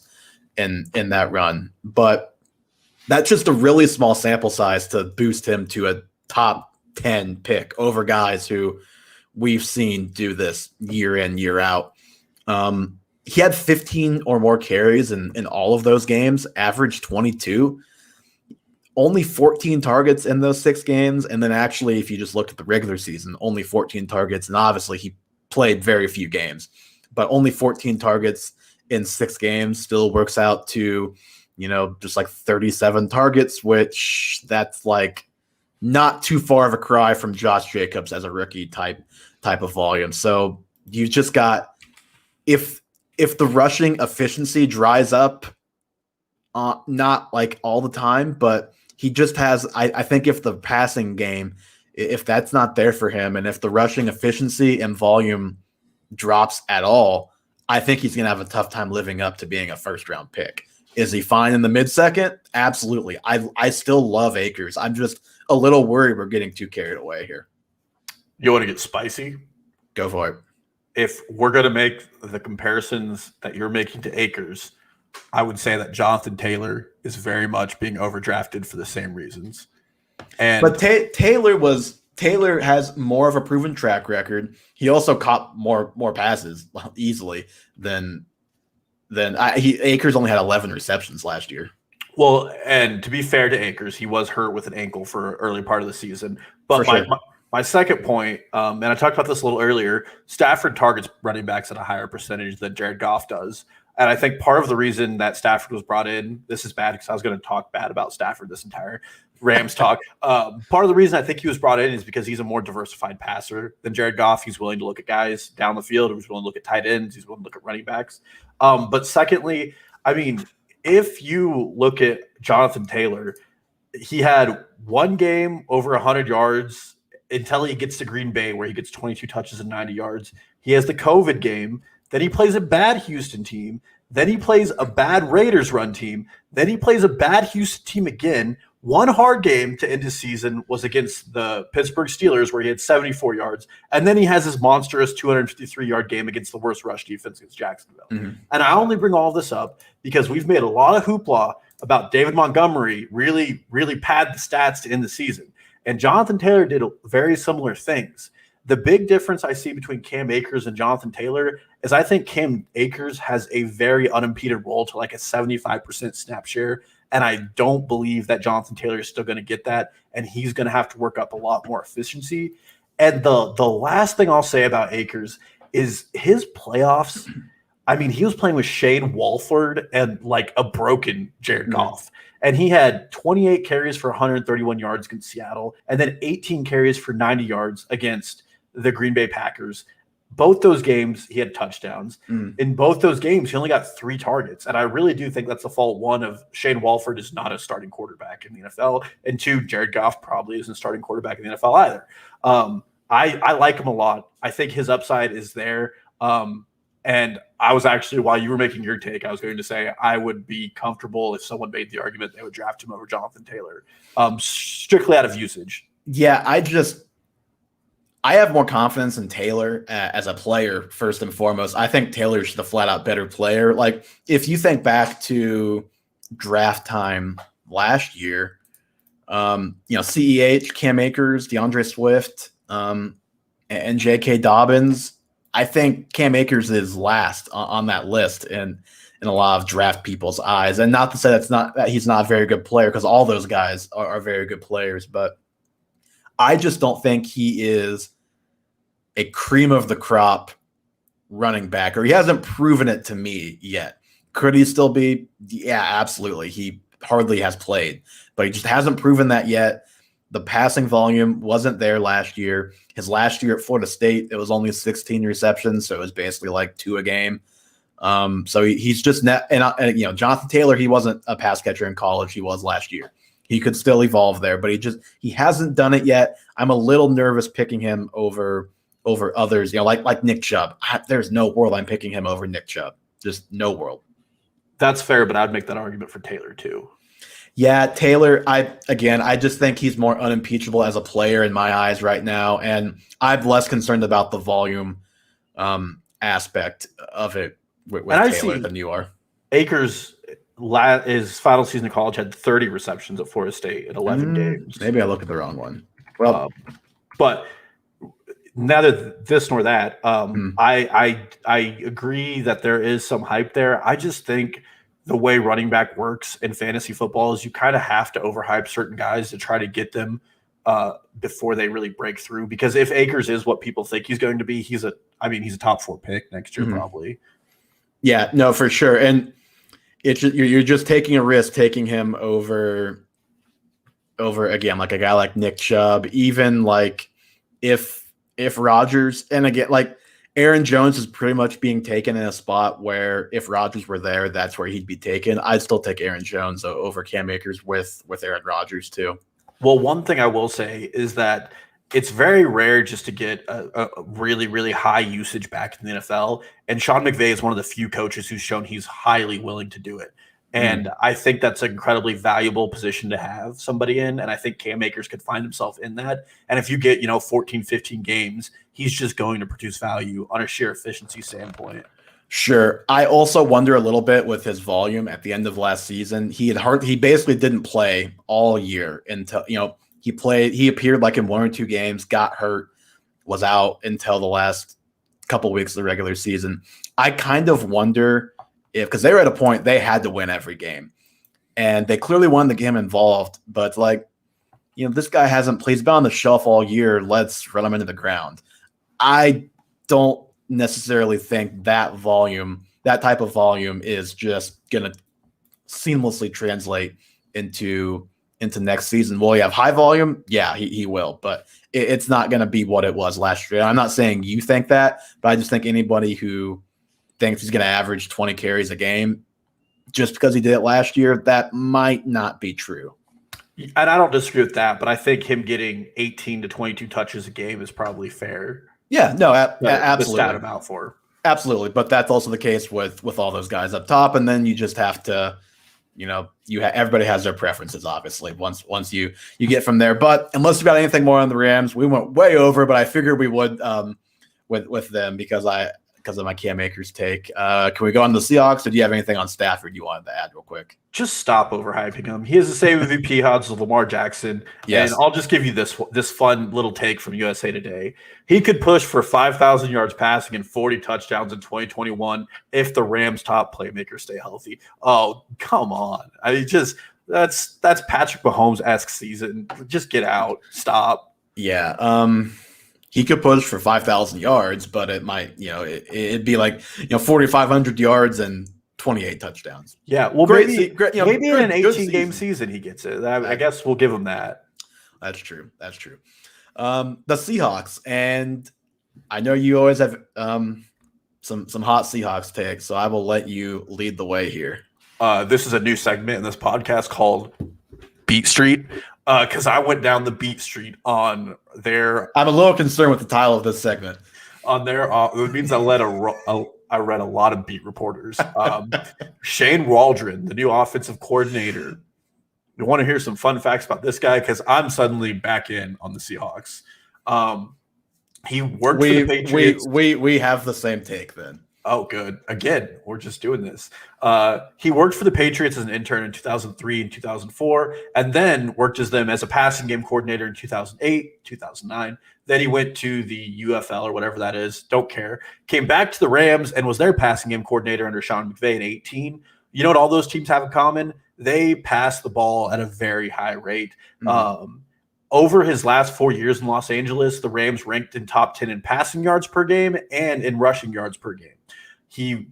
in that run. But that's just a really small sample size to boost him to a top 10 pick over guys who we've seen do this year in, year out. He had 15 or more carries in all of those games, averaged 22. Only 14 targets in those 6 games. And then actually, if you just looked at the regular season, only 14 targets. And obviously, he played very few games, but only 14 targets in 6 games still works out to, just like 37 targets, which that's like not too far of a cry from Josh Jacobs as a rookie type of volume. So you just got, if the rushing efficiency dries up, not like all the time, but he just has, I think if the passing game, if that's not there for him, and if the rushing efficiency and volume drops at all, I think he's going to have a tough time living up to being a first-round pick. Is he fine in the mid-second? Absolutely. I still love Akers. I'm just a little worried we're getting too carried away here. You want to get spicy? Go for it. If we're going to make the comparisons that you're making to Akers, I would say that Jonathan Taylor is very much being overdrafted for the same reasons. But Taylor has more of a proven track record. He also caught more passes easily than Akers only had 11 receptions last year. Well, and to be fair to Akers, he was hurt with an ankle for early part of the season. But my second point, and I talked about this a little earlier, Stafford targets running backs at a higher percentage than Jared Goff does. And I think part of the reason that Stafford was brought in, this is bad because I was going to talk bad about Stafford this entire Rams talk. Part of the reason I think he was brought in is because he's a more diversified passer than Jared Goff. He's willing to look at guys down the field. He's willing to look at tight ends. He's willing to look at running backs. But secondly, I mean, if you look at Jonathan Taylor, he had 1 game over 100 yards until he gets to Green Bay where he gets 22 touches and 90 yards. He has the COVID game. Then he plays a bad Houston team. Then he plays a bad Raiders run team. Then he plays a bad Houston team again. 1 hard game to end his season was against the Pittsburgh Steelers where he had 74 yards. And then he has his monstrous 253-yard game against the worst rush defense against Jacksonville. Mm-hmm. And I only bring all this up because we've made a lot of hoopla about David Montgomery really, really pad the stats to end the season. And Jonathan Taylor did very similar things. The big difference I see between Cam Akers and Jonathan Taylor is I think Cam Akers has a very unimpeded role to like a 75% snap share. And I don't believe that Jonathan Taylor is still going to get that. And he's going to have to work up a lot more efficiency. And the last thing I'll say about Akers is his playoffs. I mean, he was playing with Shane Walford and like a broken Jared Goff. And he had 28 carries for 131 yards against Seattle, and then 18 carries for 90 yards against the Green Bay Packers. Both those games, he had touchdowns. In both those games, he only got 3 targets. And I really do think that's the fault, 1, of Shane Walford is not a starting quarterback in the NFL, and 2, Jared Goff probably isn't a starting quarterback in the NFL either. I like him a lot. I think his upside is there. And I was actually, while you were making your take, I was going to say I would be comfortable if someone made the argument they would draft him over Jonathan Taylor, strictly out of usage. Yeah, I have more confidence in Taylor as a player, first and foremost. I think Taylor's the flat out better player. Like, if you think back to draft time last year, CEH, Cam Akers, DeAndre Swift, and J.K. Dobbins, I think Cam Akers is last on that list in a lot of draft people's eyes. And not to say that he's not a very good player, because all those guys are very good players, but I just don't think he is a cream of the crop running back, or he hasn't proven it to me yet. Could he still be? Yeah, absolutely. He hardly has played, but he just hasn't proven that yet. The passing volume wasn't there last year. His last year at Florida State, it was only 16 receptions, so it was basically like 2 a game. So he's just not, and Jonathan Taylor, he wasn't a pass catcher in college. He was last year. He could still evolve there, but he hasn't done it yet. I'm a little nervous picking him over others, like Nick Chubb. There's no world I'm picking him over Nick Chubb. Just no world. That's fair, but I'd make that argument for Taylor too. Yeah, Taylor, I just think he's more unimpeachable as a player in my eyes right now, and I'm less concerned about the volume aspect of it with Taylor than you are. Akers, his final season of college, had 30 receptions at Florida State in 11 games. Maybe I looked at the wrong one. Well, but neither this nor that. I agree that there is some hype there. I just think the way running back works in fantasy football is you kind of have to overhype certain guys to try to get them before they really break through. Because if Akers is what people think he's going to be, he's a top 4 pick next year probably. Yeah, no, for sure. And you're just taking a risk taking him over again, like a guy like Nick Chubb, even like if Rodgers, and again, like Aaron Jones is pretty much being taken in a spot where if Rodgers were there, that's where he'd be taken. I'd still take Aaron Jones over Cam Akers with Aaron Rodgers too. Well, one thing I will say is that it's very rare just to get a really, really high usage back in the NFL. And Sean McVay is one of the few coaches who's shown he's highly willing to do it. And I think that's an incredibly valuable position to have somebody in. And I think Cam Akers could find himself in that. And if you get, 14, 15 games, he's just going to produce value on a sheer efficiency standpoint. Sure. I also wonder a little bit with his volume at the end of last season. He basically didn't play all year until, he appeared like in 1 or 2 games, got hurt, was out until the last couple weeks of the regular season. I kind of wonder because they were at a point they had to win every game, and they clearly wanted to get him involved. But this guy hasn't played. He's been on the shelf all year. Let's run him into the ground. I don't necessarily think that type of volume is just going to seamlessly translate into next season. Will he have high volume? Yeah, he will, but it's not going to be what it was last year. I'm not saying you think that, but I just think anybody who thinks he's going to average 20 carries a game just because he did it last year, that might not be true. And I don't disagree with that, but I think him getting 18 to 22 touches a game is probably fair. Yeah, no, absolutely. Stat him out for. Absolutely, but that's also the case with all those guys up top, and then you just have to, everybody has their preferences, obviously, once you get from there. But unless you got anything more on the Rams, we went way over, but I figured we would with them because of my Cam Akers take. Can we go on the Seahawks, or do you have anything on Stafford you wanted to add real quick? Just stop overhyping him. He has the same MVP odds as Lamar Jackson. Yes. And I'll just give you this fun little take from USA Today. He could push for 5,000 yards passing and 40 touchdowns in 2021 if the Rams' top playmakers stay healthy. Oh, come on. That's Patrick Mahomes-esque season. Just get out. Stop. Yeah. He could push for 5,000 yards, but it might, it'd be like, 4,500 yards and 28 touchdowns. Yeah, well, maybe in an 18-game season he gets it. I guess we'll give him that. That's true. The Seahawks, and I know you always have some hot Seahawks takes, so I will let you lead the way here. This is a new segment in this podcast called Beat Street. Because I went down the beat street on their. I'm a little concerned with the title of this segment. On their, it means I I read a lot of beat reporters. Shane Waldron, the new offensive coordinator. You want to hear some fun facts about this guy? Because I'm suddenly back in on the Seahawks. He worked for the Patriots. We have the same take then. Oh, good. Again, we're just doing this. He worked for the Patriots as an intern in 2003 and 2004, and then worked as them as a passing game coordinator in 2008, 2009. Then he went to the UFL or whatever that is. Don't care. Came back to the Rams and was their passing game coordinator under Sean McVay in 18. You know what all those teams have in common? They pass the ball at a very high rate. Mm-hmm. Over his last 4 years in Los Angeles, the Rams ranked in top 10 in passing yards per game and in rushing yards per game. He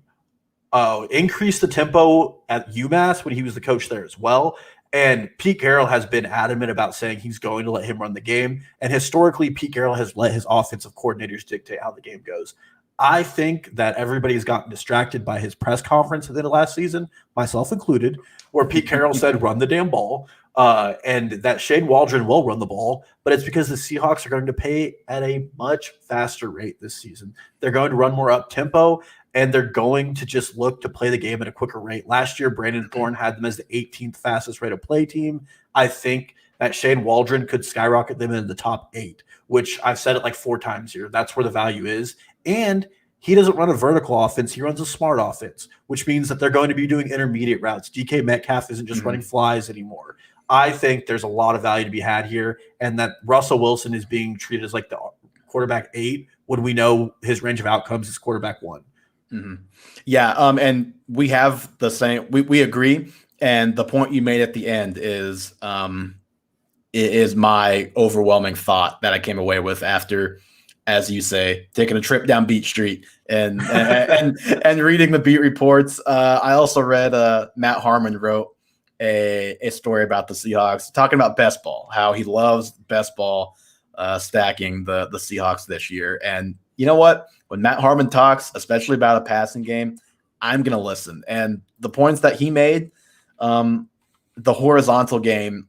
increased the tempo at UMass when he was the coach there as well. And Pete Carroll has been adamant about saying he's going to let him run the game. And historically, Pete Carroll has let his offensive coordinators dictate how the game goes. I think that everybody's gotten distracted by his press conference at the end of last season, myself included, where Pete Carroll said, run the damn ball. And that Shane Waldron will run the ball, but it's because the Seahawks are going to pay at a much faster rate this season. They're going to run more up tempo, and they're going to just look to play the game at a quicker rate. Last year, Brandon Thorne had them as the 18th fastest rate of play team. I think that Shane Waldron could skyrocket them into the top 8, which I've said it like 4 times here. That's where the value is. And he doesn't run a vertical offense. He runs a smart offense, which means that they're going to be doing intermediate routes. DK Metcalf isn't just running flies anymore. I think there's a lot of value to be had here, and that Russell Wilson is being treated as like the quarterback 8 when we know his range of outcomes is quarterback 1. Mm-hmm. Yeah, and we have the same. We agree, and the point you made at the end is my overwhelming thought that I came away with after, as you say, taking a trip down Beach Street and reading the beat reports. I also read Matt Harmon wrote a story about the Seahawks, talking about best ball, how he loves best ball, stacking the Seahawks this year. And you know what? When Matt Harmon talks, especially about a passing game, I'm going to listen. And the points that he made, the horizontal game,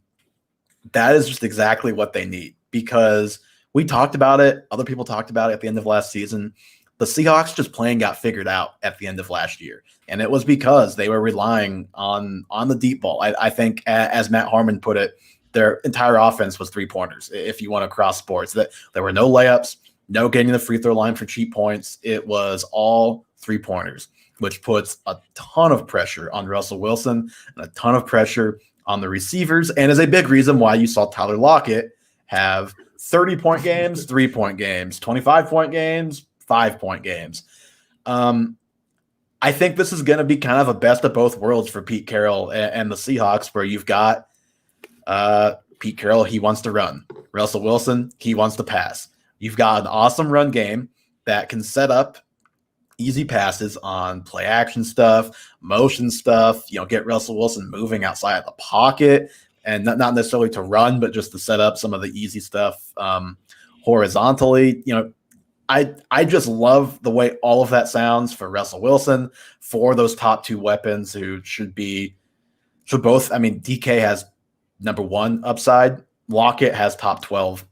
that is just exactly what they need, because we talked about it. Other people talked about it at the end of last season. The Seahawks just playing got figured out at the end of last year. And it was because they were relying on the deep ball. I think, as Matt Harmon put it, their entire offense was 3-pointers, if you want to cross sports. That there were no layups, no getting the free throw line for cheap points. It was all 3-pointers, which puts a ton of pressure on Russell Wilson and a ton of pressure on the receivers, and is a big reason why you saw Tyler Lockett have 30-point games, 3-point games, 25-point games, 5-point games. I think this is going to be kind of a best of both worlds for Pete Carroll and the Seahawks, where you've got Pete Carroll, he wants to run. Russell Wilson, he wants to pass. You've got an awesome run game that can set up easy passes on play action stuff, motion stuff, get Russell Wilson moving outside of the pocket, and not necessarily to run, but just to set up some of the easy stuff horizontally. I just love the way all of that sounds for Russell Wilson, for those top 2 weapons who should both. I mean, DK has number 1 upside. Lockett has top 12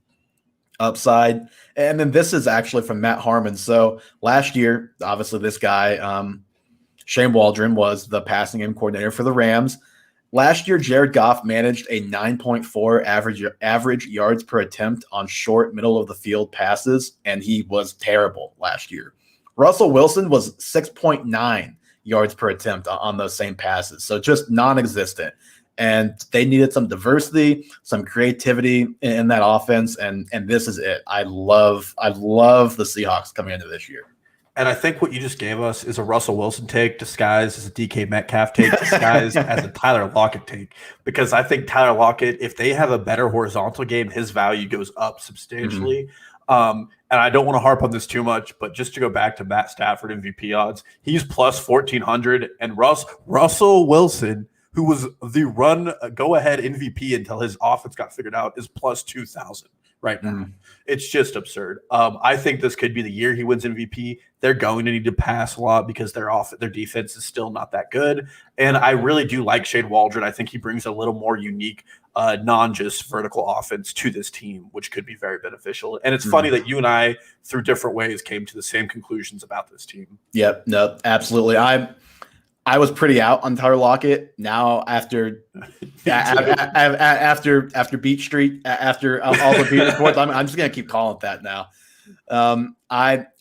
upside. And then this is actually from Matt Harmon. So last year, obviously this guy, Shane Waldron, was the passing game coordinator for the Rams. Last year, Jared Goff managed a 9.4 average yards per attempt on short, middle-of-the-field passes, and he was terrible last year. Russell Wilson was 6.9 yards per attempt on those same passes, so just non-existent. And they needed some diversity, some creativity in that offense, and this is it. I love the Seahawks coming into this year. And I think what you just gave us is a Russell Wilson take disguised as a DK Metcalf take disguised as a Tyler Lockett take. Because I think Tyler Lockett, if they have a better horizontal game, his value goes up substantially. Mm-hmm. And I don't want to harp on this too much, but just to go back to Matt Stafford MVP odds, he's plus 1,400. And Russell Wilson, who was the go-ahead MVP until his offense got figured out, is plus 2,000 right now. It's just absurd. I think this could be the year he wins MVP. they're going to need to pass a lot because their defense is still not that good. And I really do like Shade Waldron. I think he brings a little more unique, non just vertical offense to this team, which could be very beneficial. And it's funny that you and I, through different ways, came to the same conclusions about this team. Yep, no, absolutely. I was pretty out on Tyler Lockett. Now after after Beach Street, after all the beat reports, I'm just gonna keep calling it that now.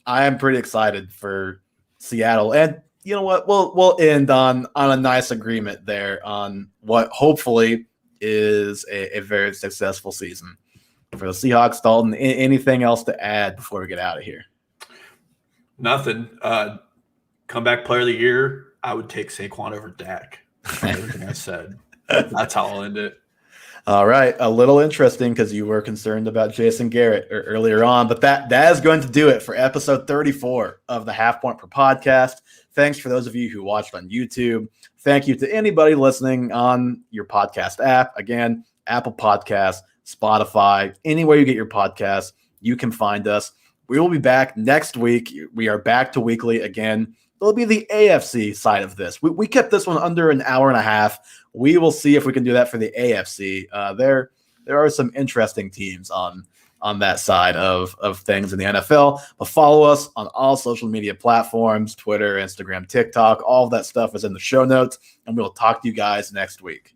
I am pretty excited for Seattle, and you know what? We'll end on a nice agreement there on what hopefully is a very successful season for the Seahawks. Dalton, anything else to add before we get out of here? Nothing. Comeback player of the year. I would take Saquon over Dak. Everything I said. That's how I'll end it. All right. A little interesting because you were concerned about Jason Garrett earlier on, but that is going to do it for episode 34 of the Half Point Per Podcast. Thanks for those of you who watched on YouTube. Thank you to anybody listening on your podcast app. Again, Apple Podcasts, Spotify, anywhere you get your podcasts, you can find us. We will be back next week. We are back to weekly again. It'll be the AFC side of this. We kept this one under an hour and a half. We will see if we can do that for the AFC. There are some interesting teams on that side of things in the NFL. But follow us on all social media platforms, Twitter, Instagram, TikTok. All of that stuff is in the show notes. And we'll talk to you guys next week.